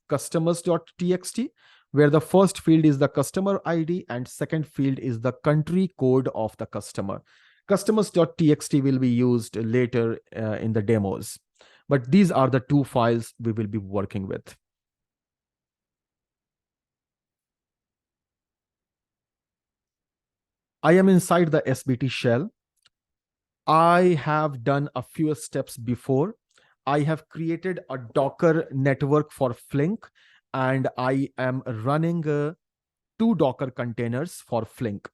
S1: customers.txt, where the first field is the customer ID and second field is the country code of the customer. Customers.txt will be used later in the demos, but these are the two files we will be working with. I am inside the SBT shell. I have done a few steps before. I have created a Docker network for Flink, and I am running 2 Docker containers for Flink.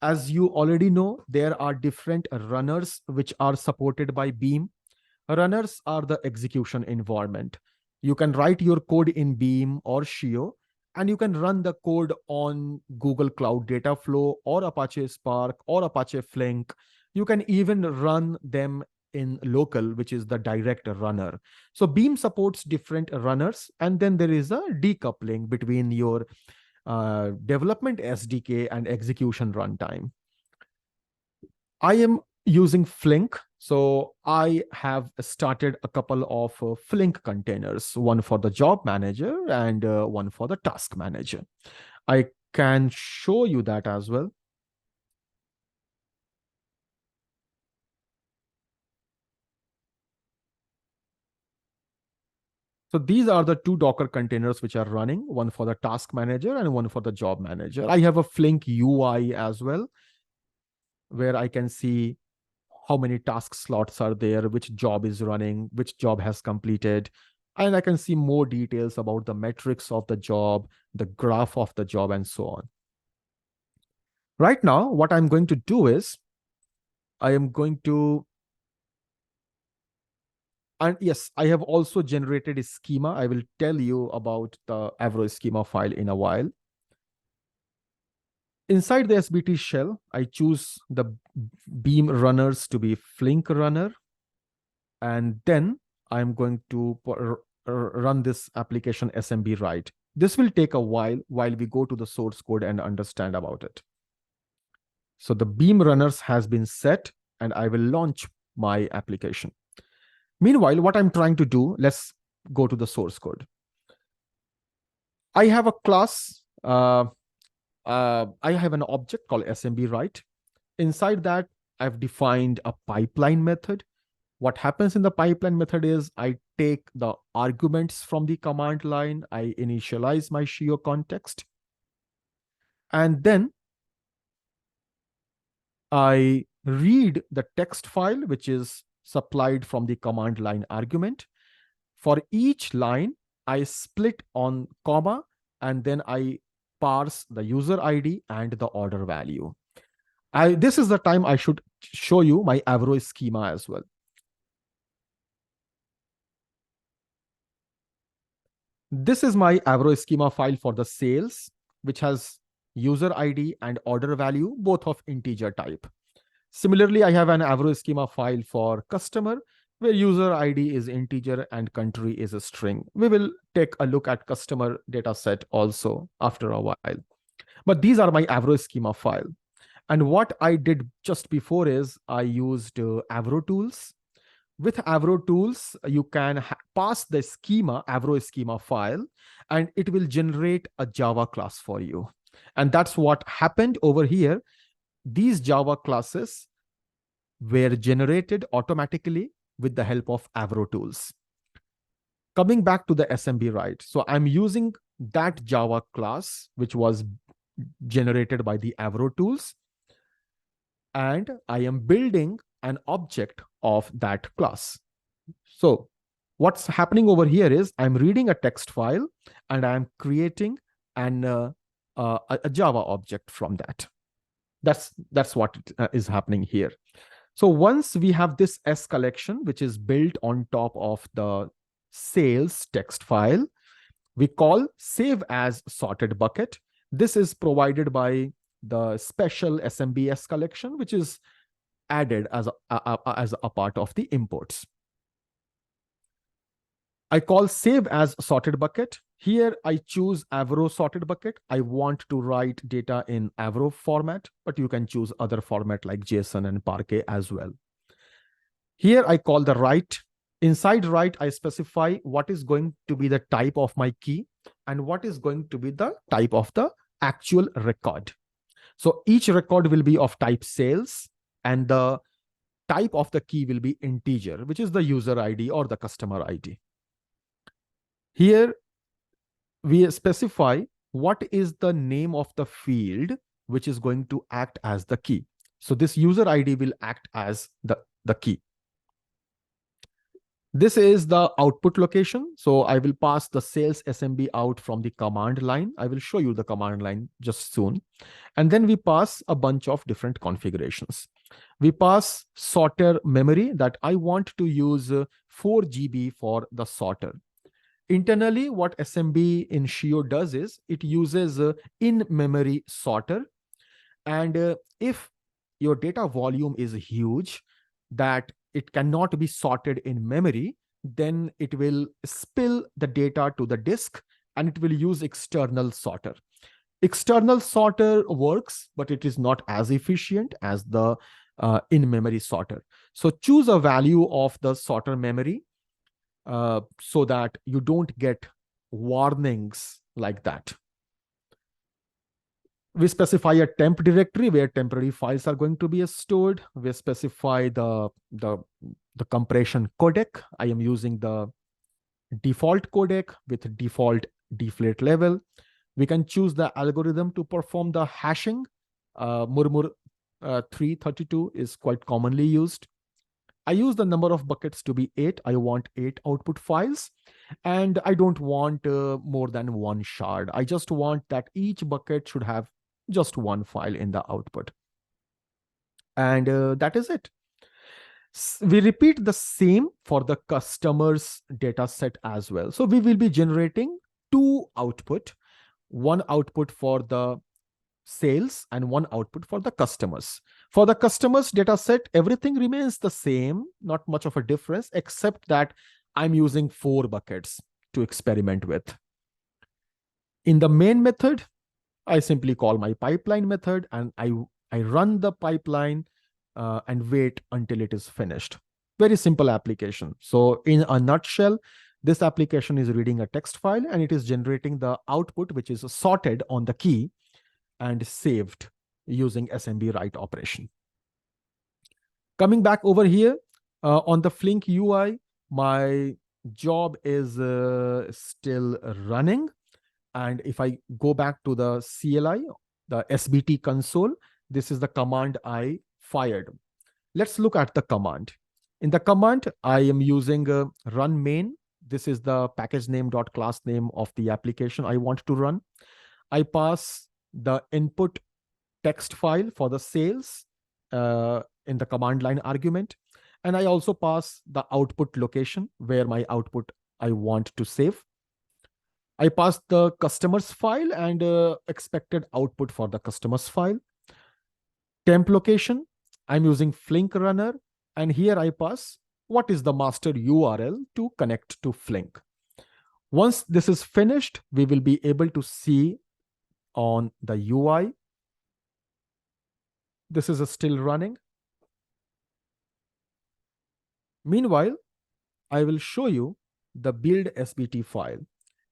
S1: As you already know, there are different runners which are supported by Beam. Runners are the execution environment. You can write your code in Beam or Scio, and you can run the code on Google Cloud Dataflow or Apache Spark or Apache Flink. You can even run them in local, which is the direct runner. So Beam supports different runners, and then there is a decoupling between your development SDK and execution runtime. I am using Flink. So I have started a couple of Flink containers, one for the job manager and one for the task manager. I can show you that as well. So these are the 2 Docker containers which are running, one for the task manager and one for the job manager. I have a Flink UI as well, where I can see how many task slots are there, which job is running, which job has completed. And I can see more details about the metrics of the job, the graph of the job, and so on. Right now, what I'm going to do is I am going to, and yes, I have also generated a schema. I will tell you about the Avro schema file in a while. Inside the SBT shell, I choose the Beam runners to be Flink runner. And then I'm going to run this application SMB write. This will take a while we go to the source code and understand about it. So the Beam runners has been set, and I will launch my application. Meanwhile, what I'm trying to do, let's go to the source code. I have a class, I have an object called SMB write. Inside that, I've defined a pipeline method. What happens in the pipeline method is I take the arguments from the command line, I initialize my Scio context, and then I read the text file, which is supplied from the command line argument. For each line, I split on comma, and then I parse the user ID and the order value. This is the time I should show you my Avro schema as well. This is my Avro schema file for the sales, which has user ID and order value, both of integer type. Similarly, I have an Avro schema file for customer, where user ID is integer and country is a string. We will take a look at customer data set also after a while. But these are my Avro schema file. And what I did just before is I used Avro tools With Avro tools, you can pass the schema, Avro schema file, and it will generate a Java class for you. And that's what happened over here. These Java classes were generated automatically with the help of Avro tools. Coming back to the SMB, right? So I'm using that Java class, which was generated by the Avro tools, and I am building an object of that class. So what's happening over here is I'm reading a text file and I'm creating a Java object from that. That's what is happening here. So once we have this S collection, which is built on top of the sales text file, we call save as sorted bucket. This is provided by the special SMBS collection, which is added as a part of the imports. I call save as sorted bucket. Here I choose Avro sorted bucket. I want to write data in Avro format, but you can choose other format like JSON and Parquet as well. Here I call the write. Inside write, I specify what is going to be the type of my key and what is going to be the type of the actual record. So each record will be of type sales, and the type of the key will be integer, which is the user ID or the customer ID. Here we specify what is the name of the field which is going to act as the key. So this user ID will act as the key. This is the output location. So I will pass the sales SMB out from the command line. I will show you the command line just soon. And then we pass a bunch of different configurations. We pass sorter memory that I want to use 4 GB for the sorter. Internally, what SMB in Scio does is it uses in-memory sorter. And if your data volume is huge, that it cannot be sorted in memory, then it will spill the data to the disk and it will use external sorter. External sorter works, but it is not as efficient as the in-memory sorter. So choose a value of the sorter memory so that you don't get warnings like that. We specify a temp directory where temporary files are going to be stored. We specify the compression codec. I am using the default codec with default deflate level. We can choose the algorithm to perform the hashing. Murmur 332 is quite commonly used. I use the number of buckets to be 8. I want 8 output files, and I don't want more than one shard. I just want that each bucket should have just one file in the output. And that is it. We repeat the same for the customer's data set as well. So we will be generating 2 output, one output for the sales and one output for the customers. For the customers data set, everything remains the same, not much of a difference, except that I'm using 4 buckets to experiment with. In the main method, I simply call my pipeline method and I run the pipeline and wait until it is finished. Very simple application. So in a nutshell, this application is reading a text file and it is generating the output, which is sorted on the key and saved using SMB write operation. Coming back over here on the Flink UI, my job is still running. And if I go back to the CLI, the SBT console, this is the command I fired. Let's look at the command. In the command, I am using run main. This is the package name dot class name of the application I want to run. I pass the input text file for the sales in the command line argument. And I also pass the output location where my output I want to save. I pass the customer's file and expected output for the customer's file. Temp location, I'm using Flink runner. And here I pass what is the master URL to connect to Flink. Once this is finished, we will be able to see on the UI. This is still running. Meanwhile, I will show you the build SBT file.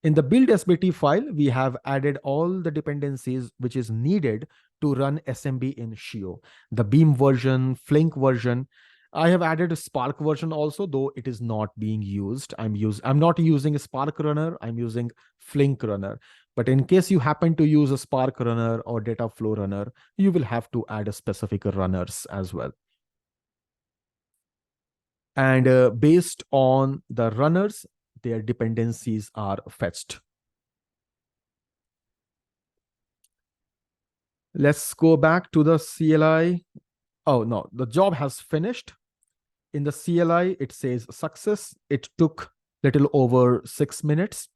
S1: In the build SBT file, we have added all the dependencies which is needed to run SMB in Scio. The Beam version, Flink version. I have added a Spark version also, though it is not being used. I'm not using a Spark runner, I'm using Flink runner. But in case you happen to use a Spark runner or data flow runner, you will have to add a specific runners as well. And based on the runners, their dependencies are fetched. Let's go back to the CLI. Oh no, the job has finished. In the CLI, it says success. It took little over 6 minutes.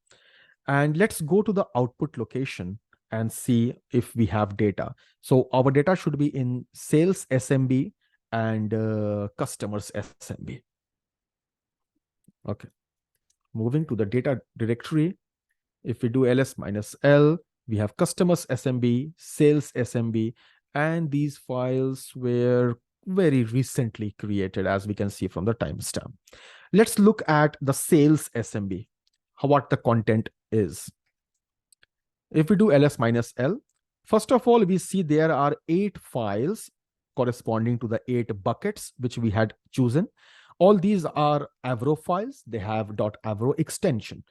S1: And let's go to the output location and see if we have data. So our data should be in sales SMB and customers SMB. Okay. Moving to the data directory. If we do ls -l, we have customers SMB, sales SMB, and these files were very recently created, as we can see from the timestamp. Let's look at the sales SMB, what the content is. If we do ls -l, first of all, we see there are 8 files corresponding to the 8 buckets which we had chosen. All these are Avro files. They have .avro extension.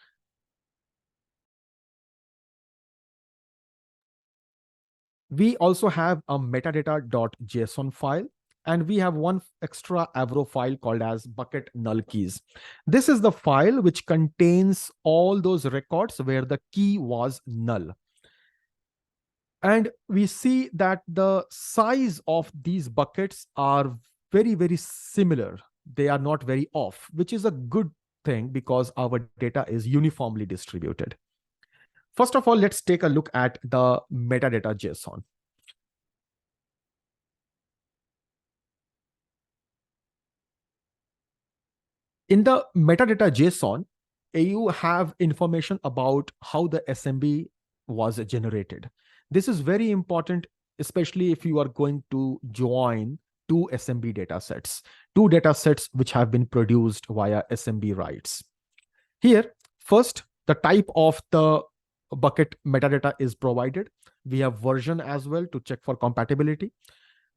S1: We also have a metadata.json file, and we have one extra Avro file called as bucket null keys. This is the file which contains all those records where the key was null. And we see that the size of these buckets are very, very similar. They are not very off, which is a good thing because our data is uniformly distributed. First of all, let's take a look at the metadata JSON. In the metadata JSON, you have information about how the SMB was generated. This is very important, especially if you are going to join 2 SMB datasets, 2 datasets which have been produced via SMB writes. Here, first, the type of the bucket metadata is provided. We have version as well to check for compatibility.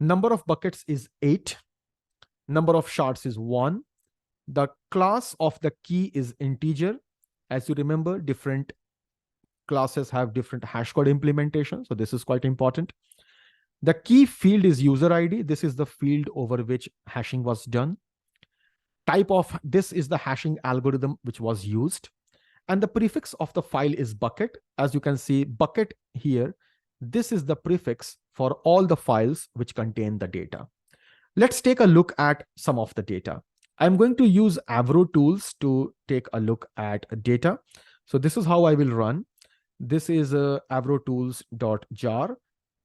S1: Number of buckets is 8. Number of shards is 1. The class of the key is integer. As you remember, different classes have different hash code implementation. So this is quite important. The key field is user ID. This is the field over which hashing was done. Type of this is the hashing algorithm which was used. And the prefix of the file is bucket. As you can see, bucket here, this is the prefix for all the files which contain the data. Let's take a look at some of the data. I'm going to use Avro tools to take a look at data. So this is how I will run. This is avrotools.jar.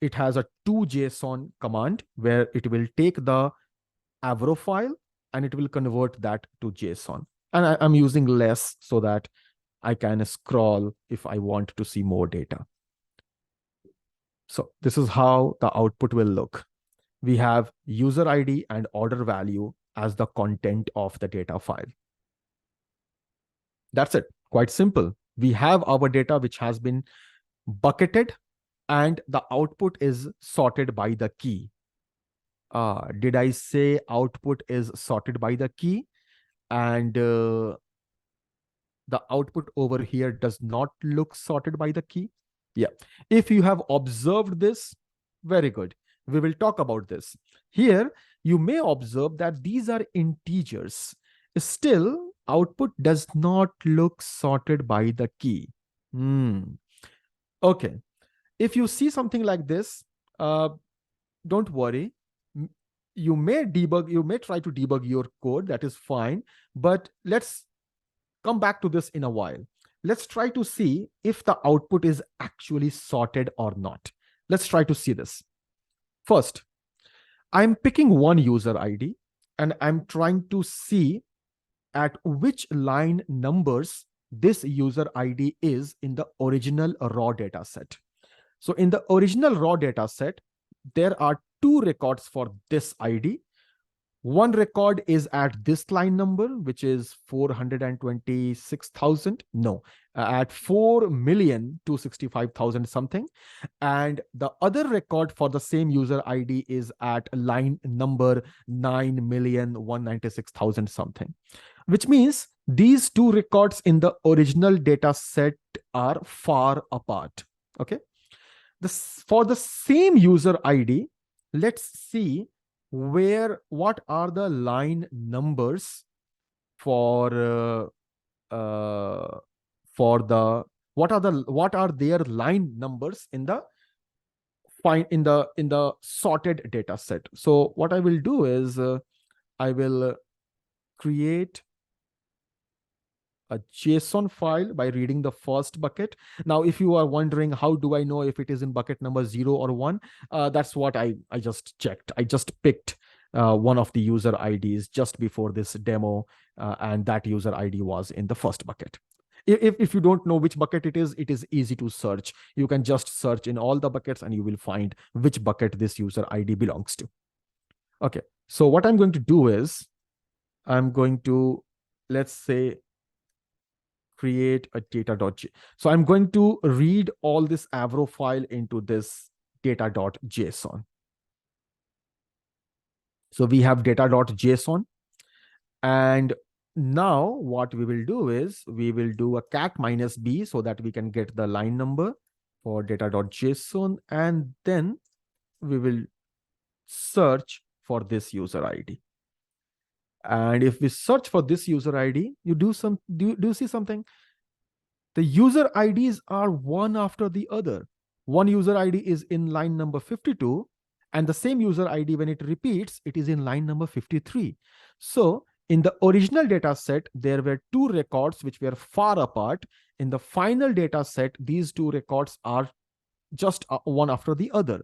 S1: It has a to_json command where it will take the Avro file and it will convert that to JSON. And I'm using less so that I can scroll if I want to see more data. So this is how the output will look. We have user ID and order value as the content of the data file. That's it. Quite simple. We have our data which has been bucketed and the output is sorted by the key. Did I say output is sorted by the key? And the output over here does not look sorted by the key. Yeah. If you have observed this, very good. We will talk about this. Here, you may observe that these are integers. Still, output does not look sorted by the key. Okay. If you see something like this, don't worry. You may try to debug your code. That is fine. But let's come back to this in a while. Let's try to see if the output is actually sorted or not. Let's try to see this. First, I'm picking one user ID and I'm trying to see at which line numbers this user ID is in the original raw data set. So in the original raw data set, there are 2 records for this ID. One record is at this line number, which is 426,000. No, at 4,265,000 something. And the other record for the same user ID is at line number 9,196,000 something, which means these two records in the original data set are far apart. Okay. For the same user ID, let's see what are the line numbers for what are their line numbers in the sorted data set. So what I will do is I will create a JSON file by reading the first bucket. Now, if you are wondering, how do I know if it is in bucket number 0 or 1? That's what I just checked. I just picked one of the user IDs just before this demo, and that user ID was in the first bucket. If you don't know which bucket it is easy to search. You can just search in all the buckets and you will find which bucket this user ID belongs to. Okay, so what I'm going to do is I'm going to, let's say, create a data.json. So I'm going to read all this Avro file into this data.json. So we have data.json. And now what we will do is we will do a cat -b so that we can get the line number for data.json. And then we will search for this user ID. And if we search for this user ID, you do see something? The user IDs are one after the other. One user ID is in line number 52, and the same user ID, when it repeats, it is in line number 53. So in the original data set, there were two records which were far apart. In the final data set, these two records are just one after the other.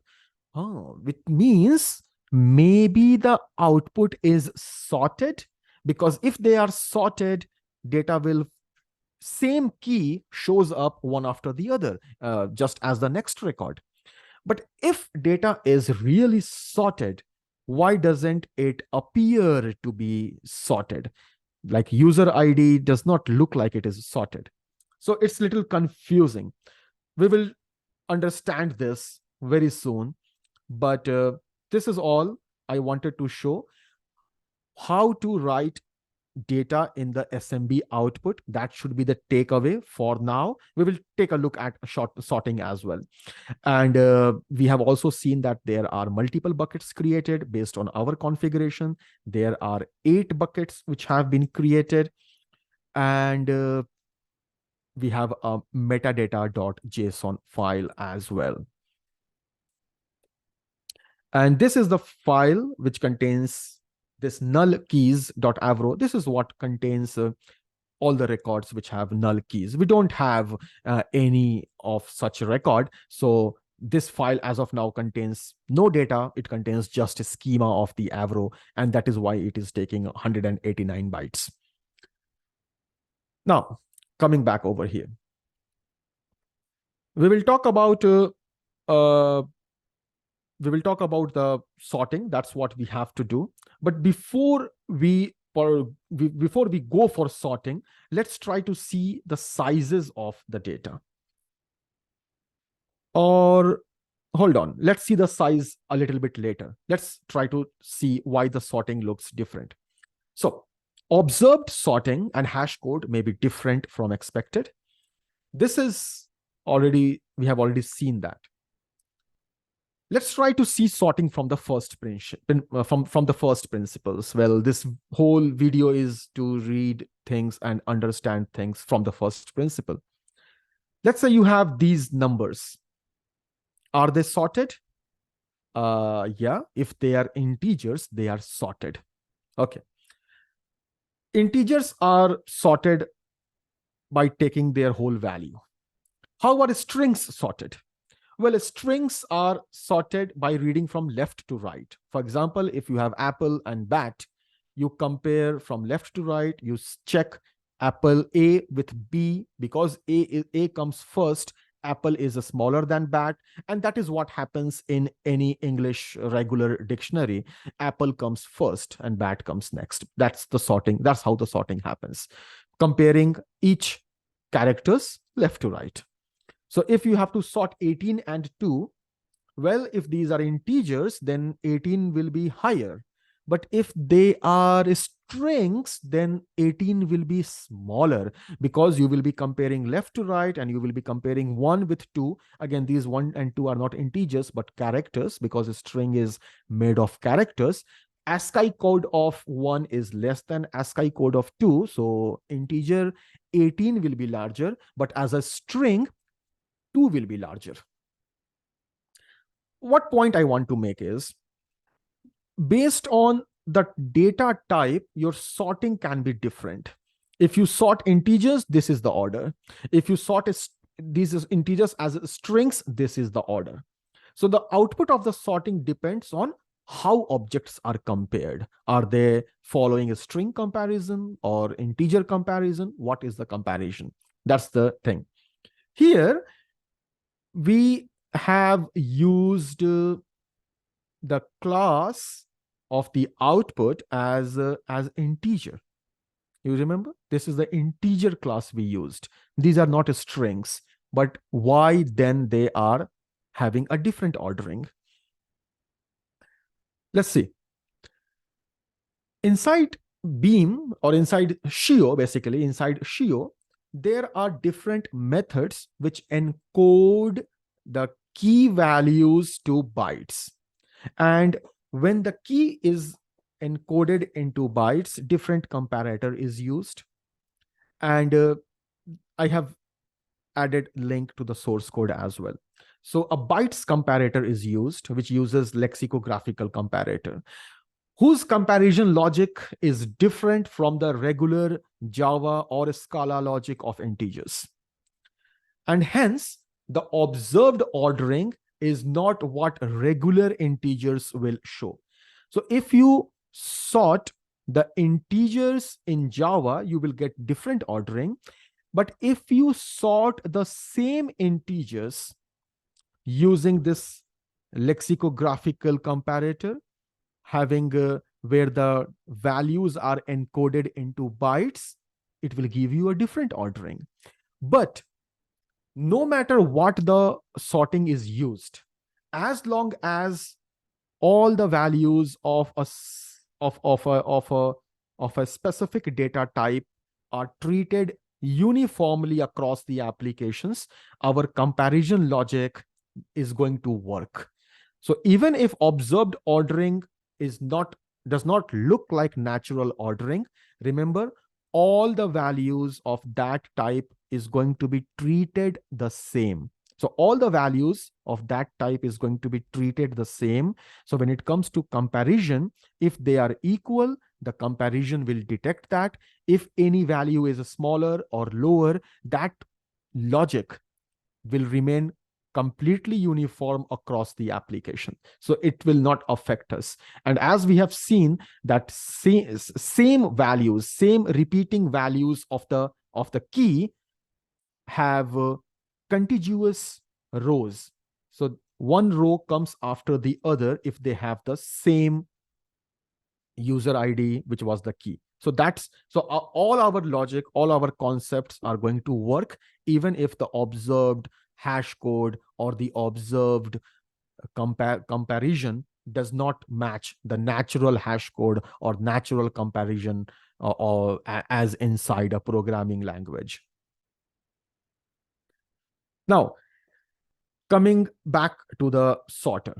S1: Which means maybe the output is sorted, because if they are sorted, data will, same key shows up one after the other, just as the next record. But if data is really sorted, why doesn't it appear to be sorted? Like user ID does not look like it is sorted. So it's a little confusing. We will understand this very soon. But this is all I wanted to show. How to write data in the SMB output. That should be the takeaway for now. We will take a look at short sorting as well. And we have also seen that there are multiple buckets created based on our configuration. There are 8 buckets which have been created. And we have a metadata.json file as well. And this is the file which contains this null keys.avro. This is what contains all the records which have null keys. We don't have any of such record. So this file as of now contains no data. It contains just a schema of the Avro, and that is why it is taking 189 bytes. Now, coming back over here, we will talk about the sorting. That's what we have to do. But before we go for sorting, let's try to see the sizes of the data. Or hold on, let's see the size a little bit later. Let's try to see why the sorting looks different. So observed sorting and hash code may be different from expected. This is we have already seen that. Let's try to see sorting from the first principles. Well, this whole video is to read things and understand things from the first principle. Let's say you have these numbers. Are they sorted? Yeah, if they are integers, they are sorted. Okay. Integers are sorted by taking their whole value. How are strings sorted? Well, strings are sorted by reading from left to right. For example, if you have apple and bat, you compare from left to right, you check apple A with B, because A comes first apple is smaller than bat, and that is what happens in any English regular dictionary. Apple comes first and bat comes next. That's the sorting. That's how the sorting happens, comparing each characters left to right. So if you have to sort 18 and 2, well, if these are integers, then 18 will be higher. But if they are strings, then 18 will be smaller, because you will be comparing left to right and you will be comparing 1 with 2. Again, these 1 and 2 are not integers, but characters, because a string is made of characters. ASCII code of 1 is less than ASCII code of 2. So integer 18 will be larger, but as a string, 2 will be larger. What point I want to make is, based on the data type, your sorting can be different. If you sort integers, this is the order. If you sort these integers as strings, this is the order. So the output of the sorting depends on how objects are compared. Are they following a string comparison or integer comparison? What is the comparison? That's the thing. Here, we have used the class of the output as integer. You remember? This is the integer class we used. These are not strings, but why then they are having a different ordering? Let's see. Inside Beam, or inside Scio, basically inside Scio, there are different methods which encode the key values to bytes. And when the key is encoded into bytes, different comparator is used. And I have added link to the source code as well. So a bytes comparator is used, which uses lexicographical comparator, whose comparison logic is different from the regular Java or Scala logic of integers. And hence, the observed ordering is not what regular integers will show. So if you sort the integers in Java, you will get different ordering. But if you sort the same integers using this lexicographical comparator, having where the values are encoded into bytes, it will give you a different ordering. But no matter what the sorting is used, as long as all the values of a specific data type are treated uniformly across the applications, our comparison logic is going to work. So even if observed ordering does not look like natural ordering, remember, all the values of that type is going to be treated the same. So all the values of that type is going to be treated the same. So when it comes to comparison, if they are equal, the comparison will detect that. If any value is smaller or lower, that logic will remain completely uniform across the application. So it will not affect us. And as we have seen, that same values, same repeating values of the key have contiguous rows. So one row comes after the other if they have the same user ID, which was the key. So all our logic, all our concepts are going to work, even if the observed hash code or the observed comparison does not match the natural hash code or natural comparison as inside a programming language. Now, coming back to the sorter.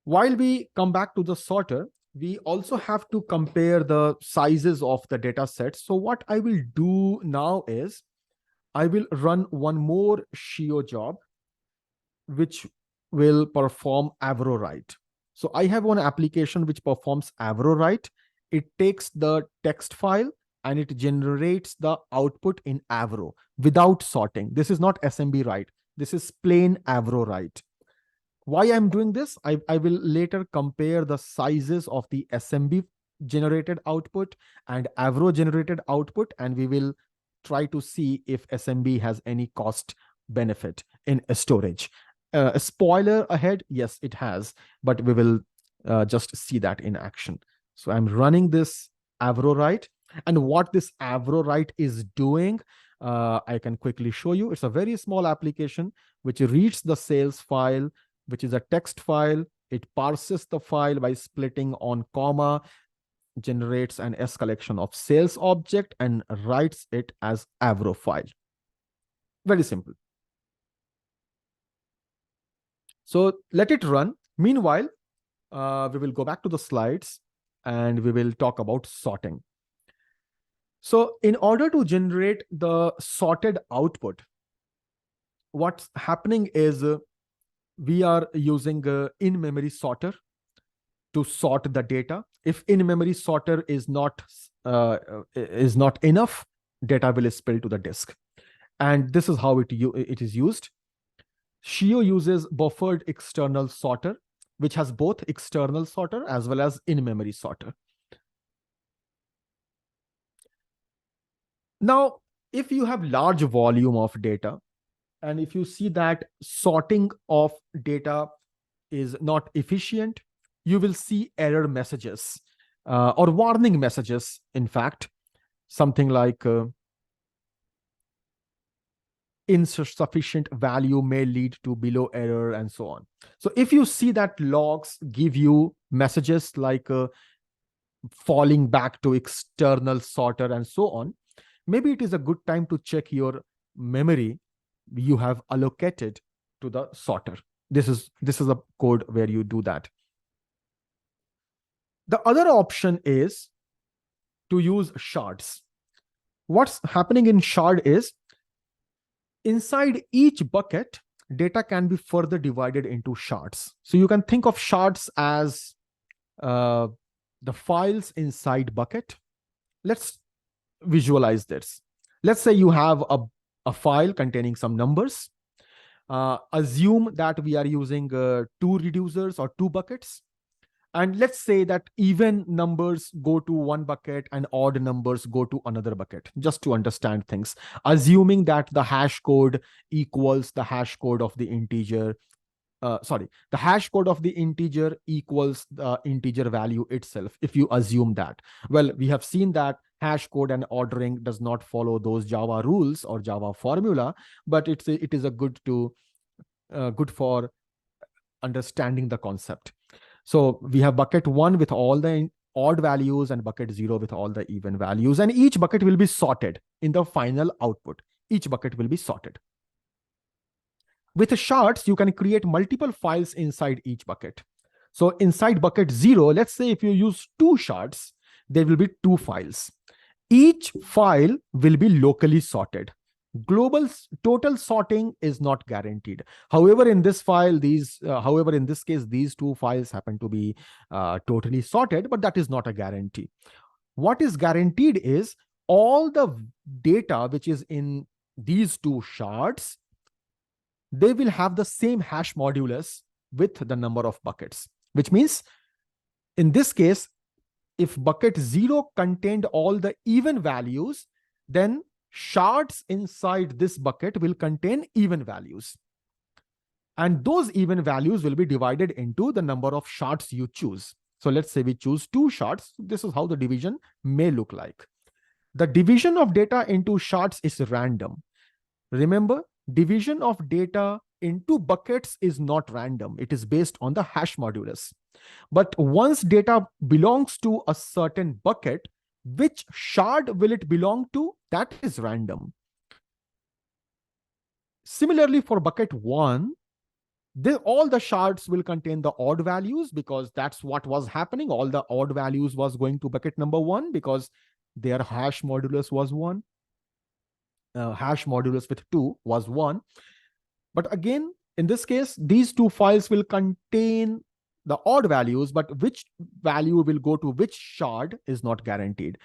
S1: While we come back to the sorter, we also have to compare the sizes of the data sets. So what I will do now is I will run one more Scio job, which will perform Avro write. So I have one application which performs Avro write. It takes the text file and it generates the output in Avro without sorting. This is not SMB write. This is plain Avro write. Why I'm doing this? I will later compare the sizes of the SMB generated output and Avro generated output, and we will try to see if SMB has any cost benefit in storage. A spoiler ahead, yes, it has, but we will just see that in action. So I'm running this Avrowrite, and what this Avrowrite is doing, I can quickly show you. It's a very small application which reads the sales file, which is a text file. It parses the file by splitting on comma, generates an S collection of sales object, and writes it as Avro file. Very simple. So let it run. Meanwhile, we will go back to the slides and we will talk about sorting. So in order to generate the sorted output, what's happening is we are using in-memory sorter to sort the data. If in-memory sorter is not enough, data will spill to the disk. And this is how it is used. Scio uses buffered external sorter, which has both external sorter as well as in-memory sorter. Now, if you have large volume of data, and if you see that sorting of data is not efficient, you will see error messages or warning messages, in fact, something like insufficient value may lead to below error and so on. So if you see that logs give you messages like falling back to external sorter and so on, maybe it is a good time to check your memory you have allocated to the sorter. This is a code where you do that. The other option is to use shards. What's happening in shard is inside each bucket, data can be further divided into shards. So you can think of shards as the files inside bucket. Let's visualize this. Let's say you have a file containing some numbers. Assume that we are using 2 reducers or 2 buckets. And let's say that even numbers go to one bucket and odd numbers go to another bucket, just to understand things. Assuming that the hash code equals the hash code of the integer. The hash code of the integer equals the integer value itself, if you assume that. Well, we have seen that hash code and ordering does not follow those Java rules or Java formula, but it is a good for understanding the concept. So we have bucket 1 with all the odd values and bucket 0 with all the even values, and each bucket will be sorted in the final output. Each bucket will be sorted. With the shards, you can create multiple files inside each bucket. So inside bucket 0, let's say if you use 2 shards, there will be 2 files. Each file will be locally sorted. Global total sorting is not guaranteed. However, in this case, these 2 files happen to be totally sorted, but that is not a guarantee. What is guaranteed is all the data which is in these 2 shards, they will have the same hash modulus with the number of buckets, which means in this case, if bucket 0 contained all the even values, then shards inside this bucket will contain even values. And those even values will be divided into the number of shards you choose. So let's say we choose 2 shards. This is how the division may look like. The division of data into shards is random. Remember, division of data into buckets is not random. It is based on the hash modulus. But once data belongs to a certain bucket, which shard will it belong to? That is random. Similarly, for bucket 1, all the shards will contain the odd values because that's what was happening. All the odd values was going to bucket number 1 because their hash modulus was 1. Hash modulus with 2 was 1. But again, in this case, these 2 files will contain the odd values, but which value will go to which shard is not guaranteed.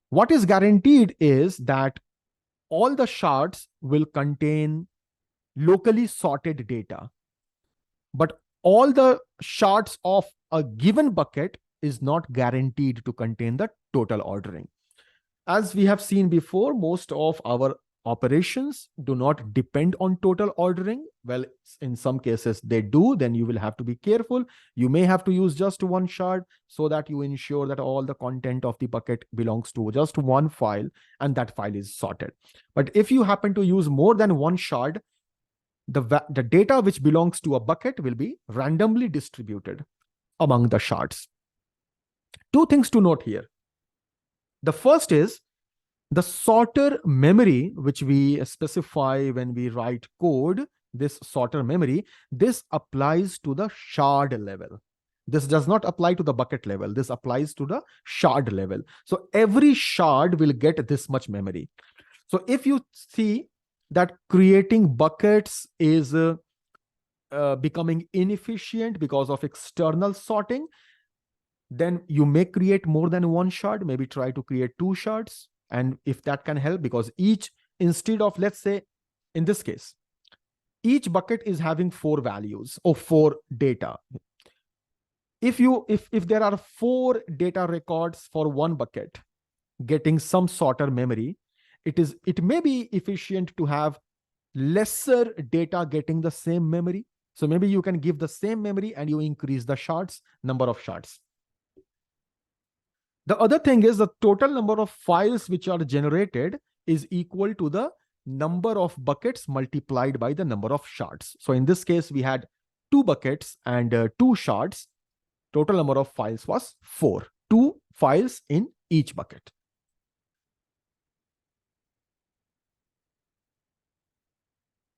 S1: What is guaranteed is that all the shards will contain locally sorted data, but all the shards of a given bucket is not guaranteed to contain the total ordering. As we have seen before, most of our operations do not depend on total ordering. Well, in some cases they do, then you will have to be careful. You may have to use just one shard so that you ensure that all the content of the bucket belongs to just one file and that file is sorted. But if you happen to use more than one shard, the data which belongs to a bucket will be randomly distributed among the shards. Two things to note here. The first is the sorter memory, which we specify when we write code, this sorter memory, this applies to the shard level. This does not apply to the bucket level. This applies to the shard level. So every shard will get this much memory. So if you see that creating buckets is becoming inefficient because of external sorting, then you may create more than one shard, maybe try to create two shards. And if that can help, because each, instead of, let's say, in this case, each bucket is having 4 values or 4 data. If there are 4 data records for one bucket getting some sorter memory, it may be efficient to have lesser data getting the same memory. So maybe you can give the same memory and you increase the shards, number of shards. The other thing is the total number of files which are generated is equal to the number of buckets multiplied by the number of shards. So in this case, we had 2 buckets and 2 shards. Total number of files was 4. 2 files in each bucket.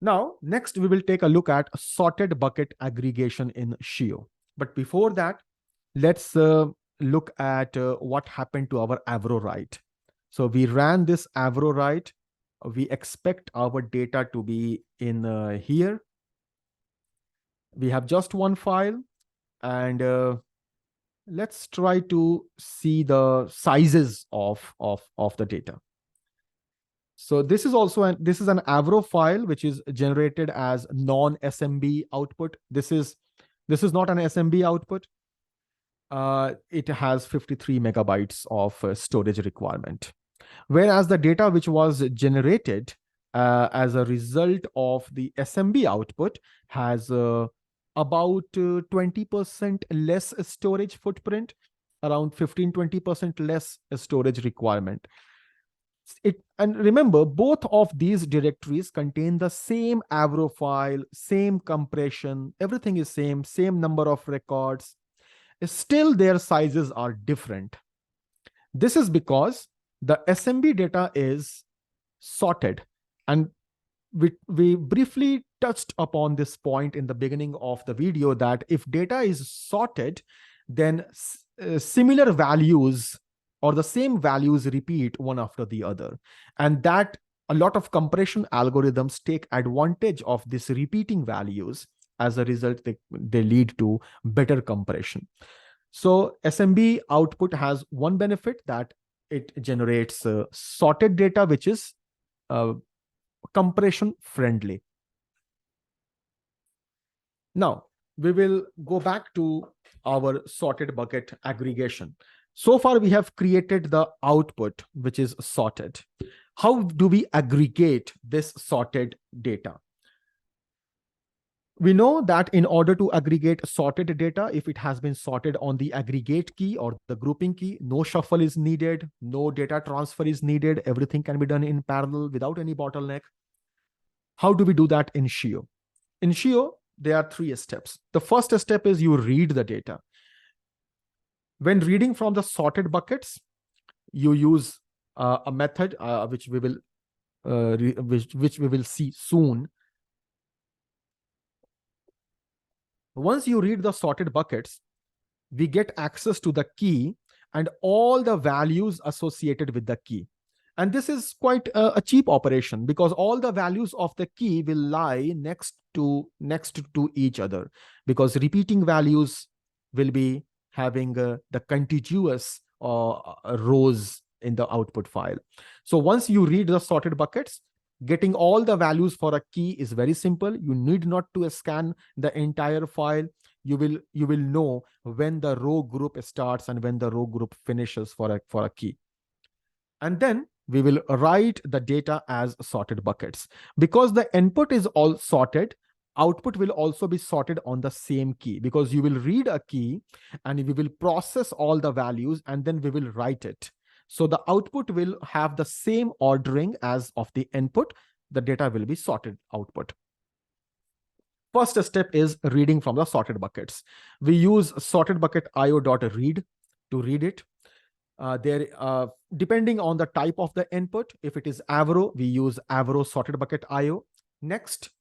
S1: Now, next we will take a look at sorted bucket aggregation in Scio. But before that, let's look at what happened to our Avro write. So we ran this Avro write. We expect our data to be in here. We have just one file, and let's try to see the sizes of the data. So this is also an Avro file which is generated as non-SMB output. This is not an SMB output. It has 53 megabytes of storage requirement. Whereas the data which was generated as a result of the SMB output has about 20% less storage footprint, around 15-20% less storage requirement. And remember, both of these directories contain the same Avro file, same compression, everything is same number of records. Still, their sizes are different. This is because the SMB data is sorted. And we briefly touched upon this point in the beginning of the video, that if data is sorted, then similar values or the same values repeat one after the other. And that a lot of compression algorithms take advantage of these repeating values. As a result, they lead to better compression. So SMB output has one benefit, that it generates sorted data, which is compression friendly. Now, we will go back to our sorted bucket aggregation. So far, we have created the output, which is sorted. How do we aggregate this sorted data? We know that in order to aggregate sorted data, if it has been sorted on the aggregate key or the grouping key, no shuffle is needed, no data transfer is needed. Everything can be done in parallel without any bottleneck. How do we do that in Scio? In Scio, there are 3 steps. The first step is you read the data. When reading from the sorted buckets, you use a method which we will see soon. Once you read the sorted buckets, we get access to the key and all the values associated with the key. And this is quite a cheap operation, because all the values of the key will lie next to each other, because repeating values will be having the contiguous rows in the output file. So once you read the sorted buckets, getting all the values for a key is very simple. You need not to scan the entire file. You will know when the row group starts and when the row group finishes for a key. And then we will write the data as sorted buckets. Because the input is all sorted, output will also be sorted on the same key, because you will read a key and we will process all the values and then we will write it. So the output will have the same ordering as of the input. The data will be sorted output. First step is reading from the sorted buckets. We use sorted bucket io.read to read it. Depending on the type of the input, if it is Avro, we use Avro sorted bucket IO. Next,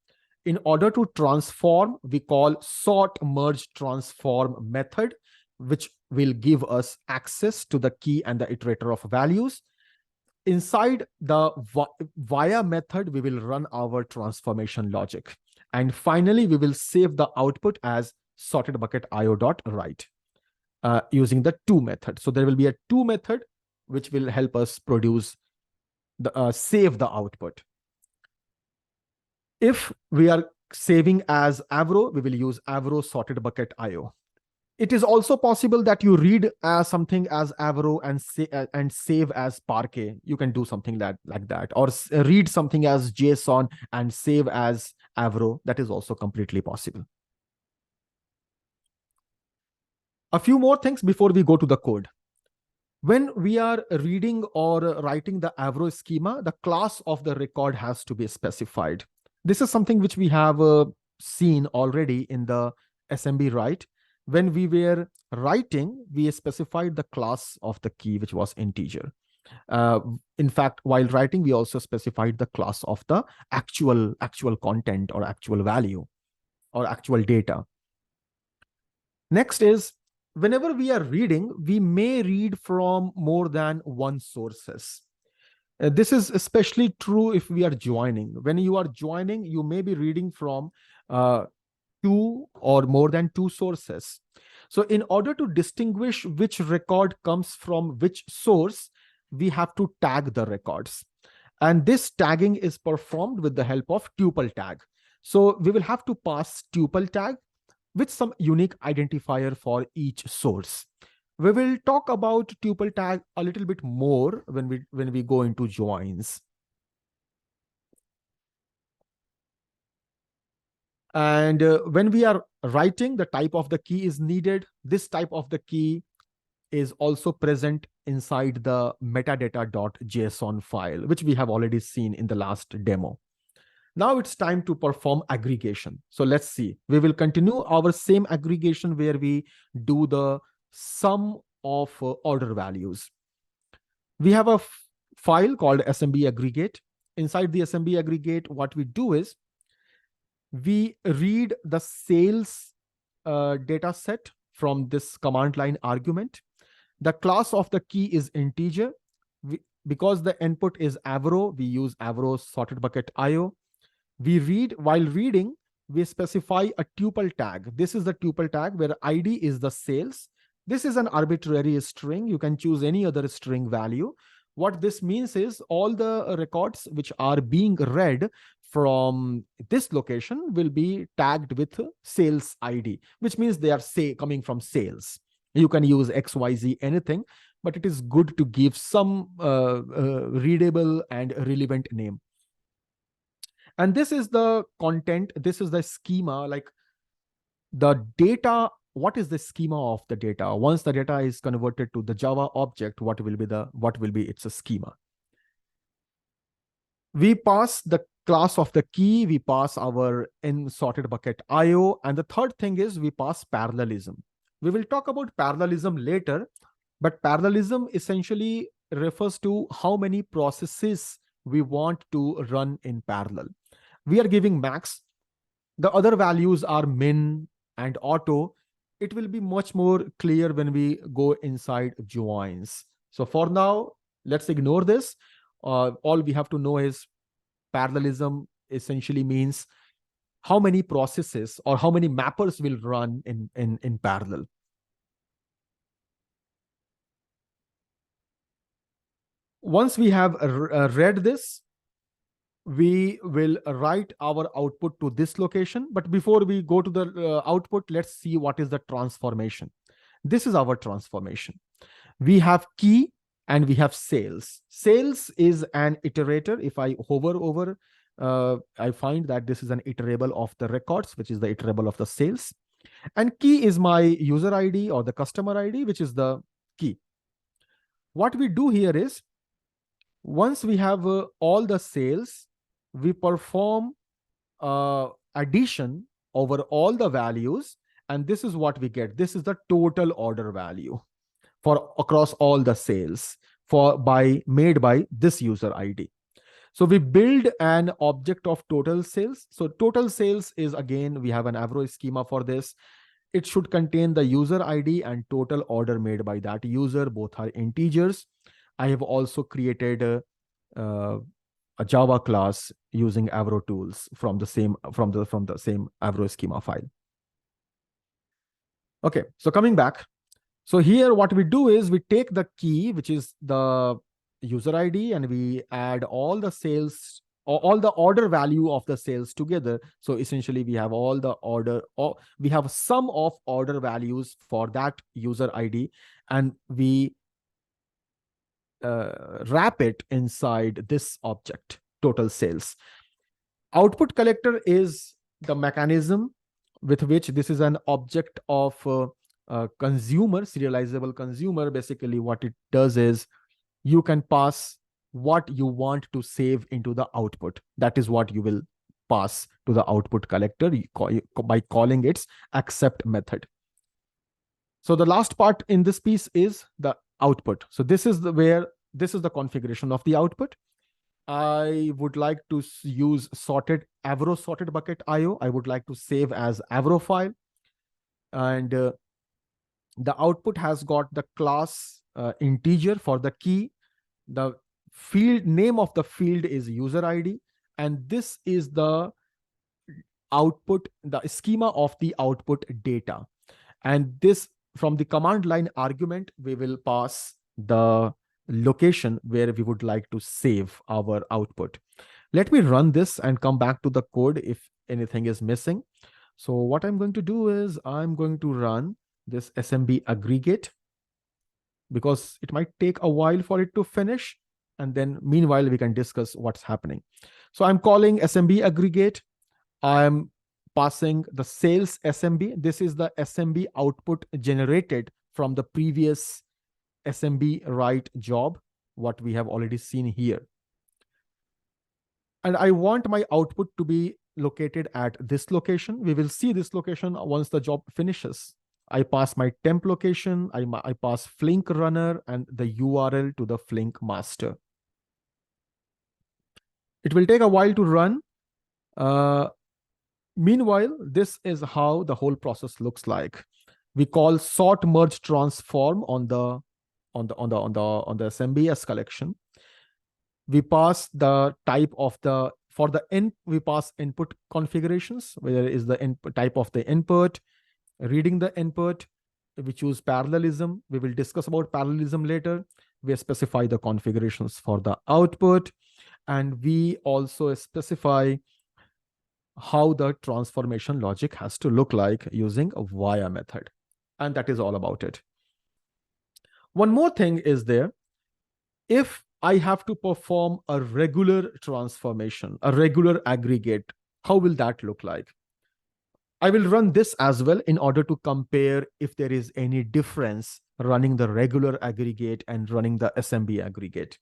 S1: in order to transform, we call sort merge transform method, which will give us access to the key and the iterator of values. Inside the via method, we will run our transformation logic. And finally, we will save the output as sorted bucket io.write. Using the to method. So there will be a to method which will help us produce the save the output. If we are saving as Avro, we will use Avro sorted bucket IO. It is also possible that you read something as Avro and save as Parquet. You can do something like that, or read something as JSON and save as Avro. That is also completely possible. A few more things before we go to the code. When we are reading or writing the Avro schema, the class of the record has to be specified. This is something which we have seen already in the SMB, right? When we were writing, we specified the class of the key, which was integer. In fact, while writing, we also specified the class of the actual content or actual value or actual data. Next is, whenever we are reading, we may read from more than one sources. This is especially true if we are joining. When you are joining, you may be reading from two or more than two sources. So in order to distinguish which record comes from which source, we have to tag the records. And this tagging is performed with the help of tuple tag. So we will have to pass tuple tag with some unique identifier for each source. We will talk about tuple tag a little bit more when we go into joins. And when we are writing, the type of the key is needed. This type of the key is also present inside the metadata.json file, which we have already seen in the last demo. Now it's time to perform aggregation. So let's see. We will continue our same aggregation where we do the sum of order values. We have a file called SMB aggregate. Inside the SMB aggregate, what we do is we read the sales data set from this command line argument. The class of the key is integer. Because the input is Avro, we use Avro sorted bucket IO. We read, while reading, we specify a tuple tag. This is the tuple tag where ID is the sales. This is an arbitrary string. You can choose any other string value. What this means is all the records which are being read from this location will be tagged with sales ID, which means they are coming from sales. You can use XYZ, anything, but it is good to give some readable and relevant name. And this is the content. This is the schema, like the data. What is the schema of the data? Once the data is converted to the Java object, what will be its schema? We pass the class of the key. We pass our in sorted bucket IO. And the third thing is we pass parallelism. We will talk about parallelism later, but parallelism essentially refers to how many processes we want to run in parallel. We are giving max. The other values are min and auto. It will be much more clear when we go inside joins. So for now, let's ignore this. All we have to know is parallelism essentially means how many processes or how many mappers will run in parallel. Once we have read this, we will write our output to this location. But before we go to the output, let's see what is the transformation. This is our transformation. We have key And we have sales. Sales is an iterator. If I hover over, I find that this is an iterable of the records, which is the iterable of the sales. And key is my user ID or the customer ID, which is the key. What we do here is, once we have all the sales, we perform addition over all the values, and this is what we get. This is the total order value for across all the sales made by this user ID. So we build an object of total sales. So total sales is, again, we have an Avro schema for this. It should contain the user ID and total order made by that user. Both are integers. I have also created a Java class using Avro tools from the same Avro schema file. Okay, so coming back. So here what we do is we take the key, which is the user ID, and we add all the sales, or all the order value of the sales together. So essentially we have all the order, or we have sum of order values for that user ID, and we wrap it inside this object, total sales. Output collector is the mechanism with which this is an object of consumer, serializable consumer. Basically what it does is, you can pass what you want to save into the output. That is what you will pass to the output collector by calling its accept method. So the last part in this piece is the output. So this is the configuration of the output. I would like to use Avro sorted bucket IO. I would like to save as Avro file. And the output has got the class integer for the key. The field name of the field is user ID. And this is the output, the schema of the output data. And this, from the command line argument, we will pass the location where we would like to save our output. Let me run this and come back to the code if anything is missing. So what I'm going to do is, I'm going to run this SMB aggregate, because it might take a while for it to finish. And then meanwhile, we can discuss what's happening. So I'm calling SMB aggregate. I'm passing the sales SMB. This is the SMB output generated from the previous SMB write job, what we have already seen here. And I want my output to be located at this location. We will see this location once the job finishes. I pass my temp location, I pass Flink runner and the URL to the Flink master. It will take a while to run. Meanwhile, this is how the whole process looks like. We call sort merge transform on the SMBS collection. We pass the type of the, for the we pass input configurations, where is the input type of the input, reading the input. We choose parallelism. We will discuss about parallelism later. We specify the configurations for the output, and we also specify how the transformation logic has to look like using a via method. And that is all about it. One more thing is there. If I have to perform a regular transformation, a regular aggregate, how will that look like? I will run this as well in order to compare if there is any difference running the regular aggregate and running the SMB aggregate.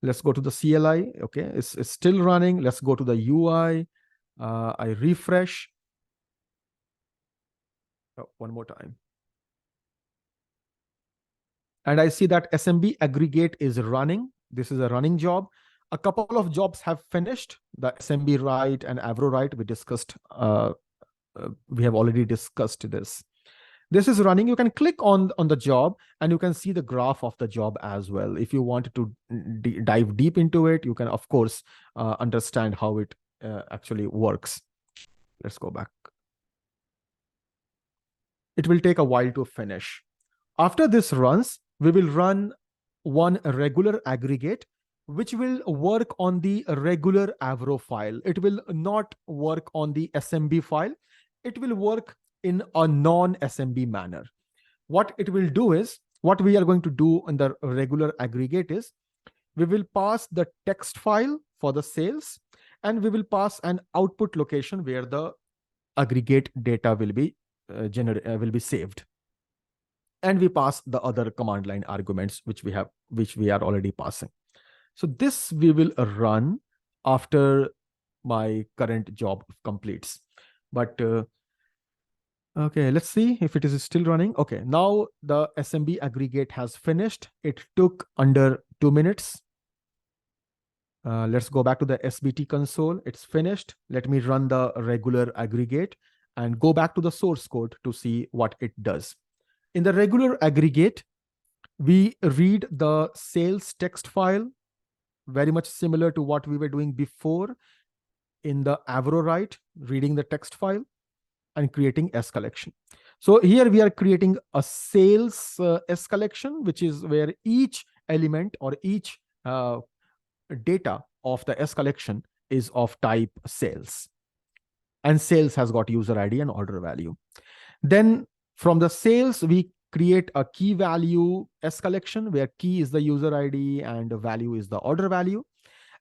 S1: Let's go to the CLI. Okay, it's still running. Let's go to the UI. I refresh. Oh, one more time. And I see that SMB aggregate is running. This is a running job. A couple of jobs have finished. The SMB write and Avro write, we discussed. We have already discussed this. This is running. You can click on the job and you can see the graph of the job as well. If you want to dive deep into it, you can, of course, understand how it actually works. Let's go back. It will take a while to finish. After this runs, we will run one regular aggregate, which will work on the regular Avro file. It will not work on the SMB file. It will work in a non-SMB manner. What it will do is, what we are going to do in the regular aggregate is we will pass the text file for the sales, and we will pass an output location where the aggregate data will be will be saved, and we pass the other command line arguments which we are already passing. So this we will run after my current job completes. But okay, let's see if it is still running. Okay, now the SMB aggregate has finished. It took under 2 minutes. Let's go back to the SBT console. It's finished. Let me run the regular aggregate and go back to the source code to see what it does. In the regular aggregate, we read the sales text file, very much similar to what we were doing before in the Avro write, reading the text file and creating S collection. So here we are creating a sales S collection, which is where each element or each data of the S collection is of type sales. And sales has got user ID and order value. Then from the sales, we create a key value S collection where key is the user ID and the value is the order value.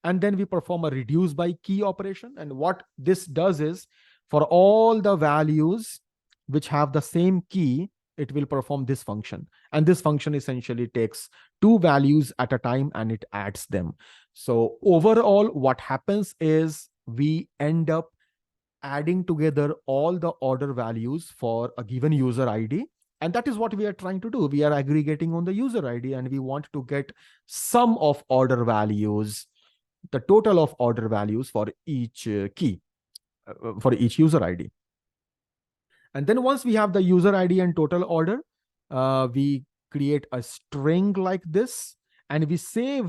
S1: And then we perform a reduce by key operation. And what this does is for all the values which have the same key, it will perform this function. And this function essentially takes two values at a time and it adds them. So overall, what happens is we end up adding together all the order values for a given user ID. And that is what we are trying to do. We are aggregating on the user ID and we want to get sum of order values, the total of order values for each key, for each user ID. And then once we have the user ID and total order, we create a string like this, and we save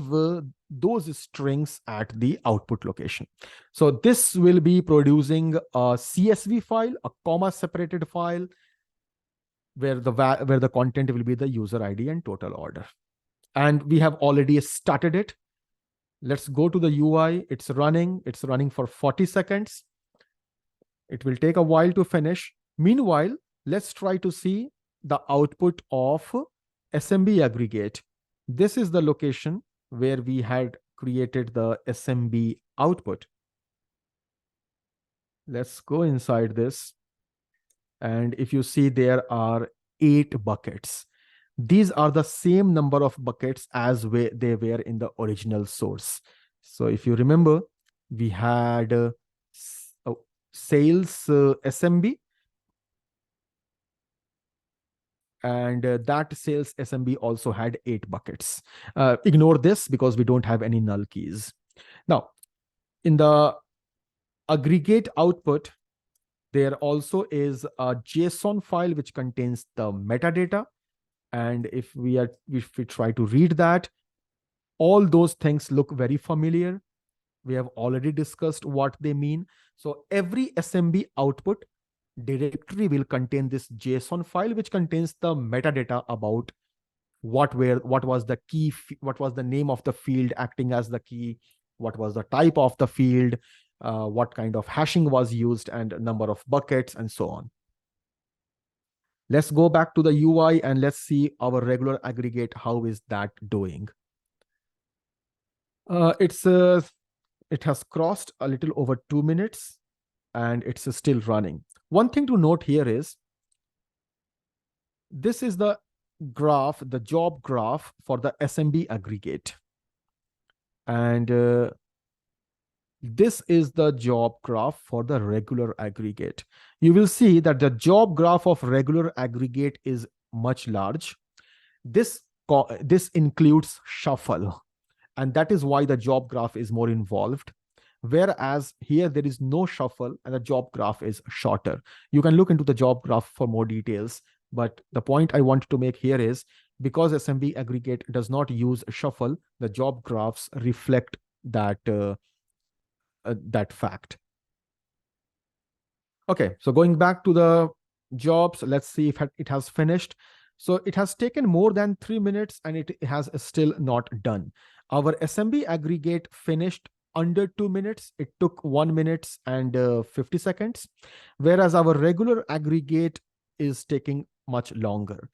S1: those strings at the output location. So this will be producing a CSV file, a comma separated file, where the content will be the user ID and total order. And we have already started it. Let's go to the UI. It's running for 40 seconds. It will take a while to finish. Meanwhile, let's try to see the output of SMB aggregate. This is the location where we had created the SMB output. Let's go inside this. And if you see, there are 8 buckets. These are the same number of buckets as they were in the original source. So if you remember, we had sales SMB, and that sales SMB also had 8 buckets. Ignore this because we don't have any null keys. Now, in the aggregate output, there also is a JSON file which contains the metadata. And if we try to read that, all those things look very familiar. We have already discussed what they mean. So every SMB output directory will contain this JSON file, which contains the metadata about what was the key, what was the name of the field acting as the key, what was the type of the field, what kind of hashing was used, and number of buckets, and so on. Let's go back to the UI and let's see our regular aggregate. How is that doing? It has crossed a little over 2 minutes and it's still running. One thing to note here is this is the graph, the job graph for the SMB aggregate. And this is the job graph for the regular aggregate. You will see that the job graph of regular aggregate is much large. This includes shuffle, and that is why the job graph is more involved. Whereas here there is no shuffle and the job graph is shorter. You can look into the job graph for more details. But the point I want to make here is because SMB aggregate does not use shuffle, the job graphs reflect that that fact. Okay, so going back to the jobs, let's see if it has finished. So it has taken more than 3 minutes and it has still not done. Our SMB aggregate finished under 2 minutes. It took 1 minute and 50 seconds, whereas our regular aggregate is taking much longer.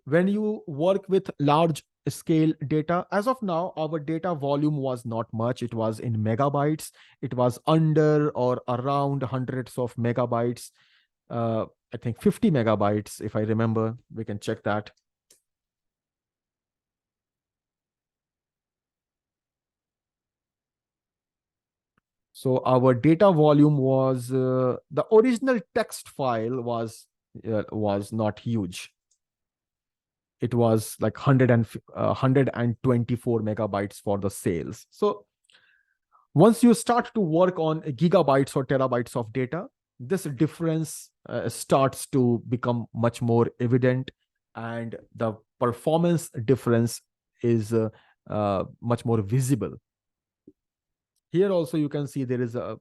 S1: When you work with large scale data, as of now, our data volume was not much. It was in megabytes. It was under or around hundreds of megabytes. I think 50 megabytes, if I remember. We can check that. So our data volume was the original text file was not huge. It was like 124 megabytes for the sales. So once you start to work on gigabytes or terabytes of data, this difference starts to become much more evident, and the performance difference is much more visible. Here also you can see there is a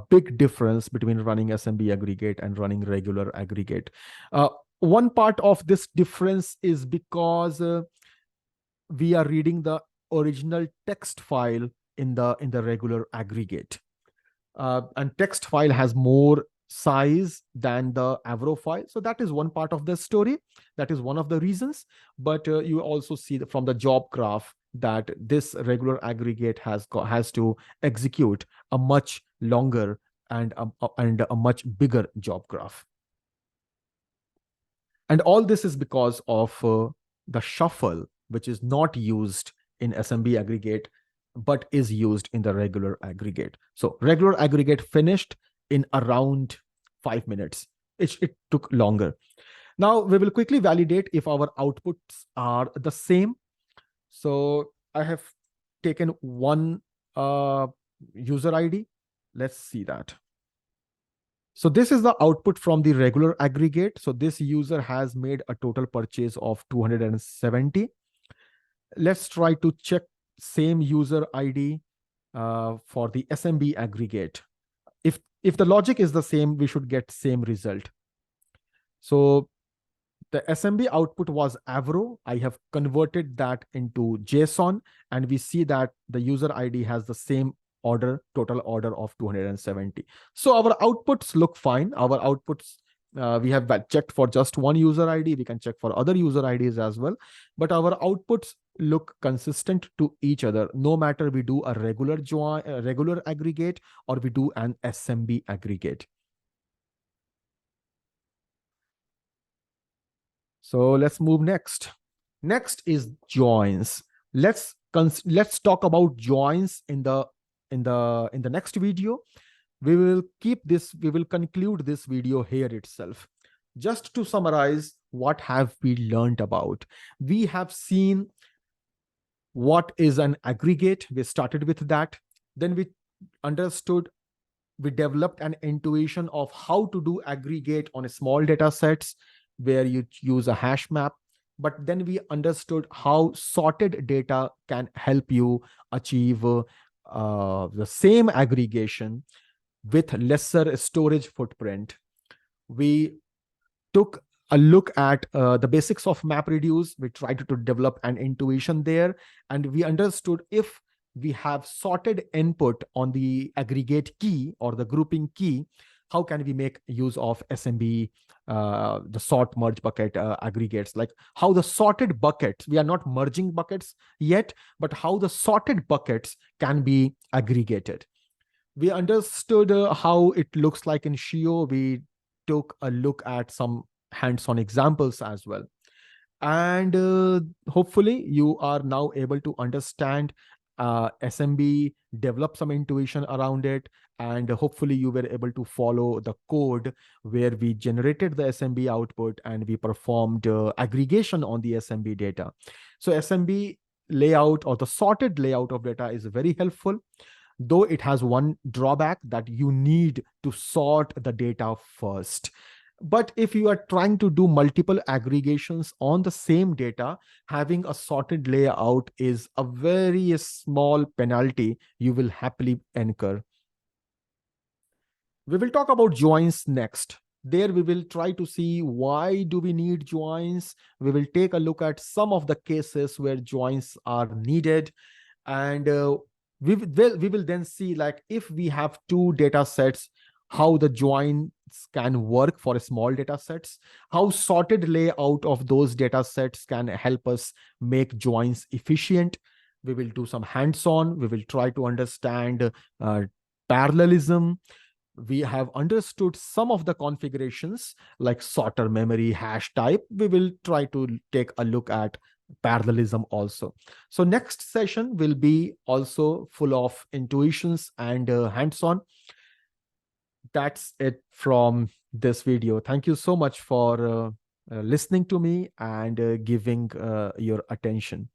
S1: big difference between running SMB aggregate and running regular aggregate. One part of this difference is because we are reading the original text file in the regular aggregate, and text file has more size than the Avro file. So that is one part of the story. That is one of the reasons. But you also see from the job graph that this regular aggregate has to execute a much longer and a much bigger job graph. And all this is because of the shuffle, which is not used in SMB aggregate, but is used in the regular aggregate. So regular aggregate finished in around 5 minutes. It took longer. Now we will quickly validate if our outputs are the same. So I have taken one user ID. Let's see that. So this is the output from the regular aggregate. So this user has made a total purchase of 270. Let's try to check same user ID for the SMB aggregate. If the logic is the same, we should get same result. So the SMB output was Avro. I have converted that into JSON, and we see that the user ID has the same order, total order of 270. So our outputs look fine. Our outputs, we have checked for just one user ID. We can check for other user IDs as well. But our outputs look consistent to each other, no matter we do a regular aggregate or we do an SMB aggregate. So let's move next. Next is joins. Let's talk about joins in the next video. We will conclude this video here itself. Just to summarize, what have we learned about? We have seen what is an aggregate. We started with that. Then we developed an intuition of how to do aggregate on a small data sets where you use a hash map. But then we understood how sorted data can help you achieve the same aggregation with lesser storage footprint. We took a look at the basics of MapReduce. We tried to develop an intuition there, and we understood if we have sorted input on the aggregate key or the grouping key, how can we make use of SMB, the sort merge bucket aggregates, like how the sorted buckets, we are not merging buckets yet, but how the sorted buckets can be aggregated. We understood how it looks like in Scio. We took a look at some hands-on examples as well. And hopefully you are now able to understand SMB, develop some intuition around it, and hopefully you were able to follow the code where we generated the SMB output and we performed aggregation on the SMB data. So SMB layout or the sorted layout of data is very helpful, though it has one drawback that you need to sort the data first. But if you are trying to do multiple aggregations on the same data, having a sorted layout is a very small penalty you will happily incur. We will talk about joins next. There we will try to see why do we need joins. We will take a look at some of the cases where joins are needed. And we will then see, like, if we have two data sets, how the joins can work for small data sets, how sorted layout of those data sets can help us make joins efficient. We will do some hands-on. We will try to understand parallelism. We have understood some of the configurations like sorter memory, hash type. We will try to take a look at parallelism also. So next session will be also full of intuitions and hands-on. That's it from this video. Thank you so much for listening to me and giving your attention.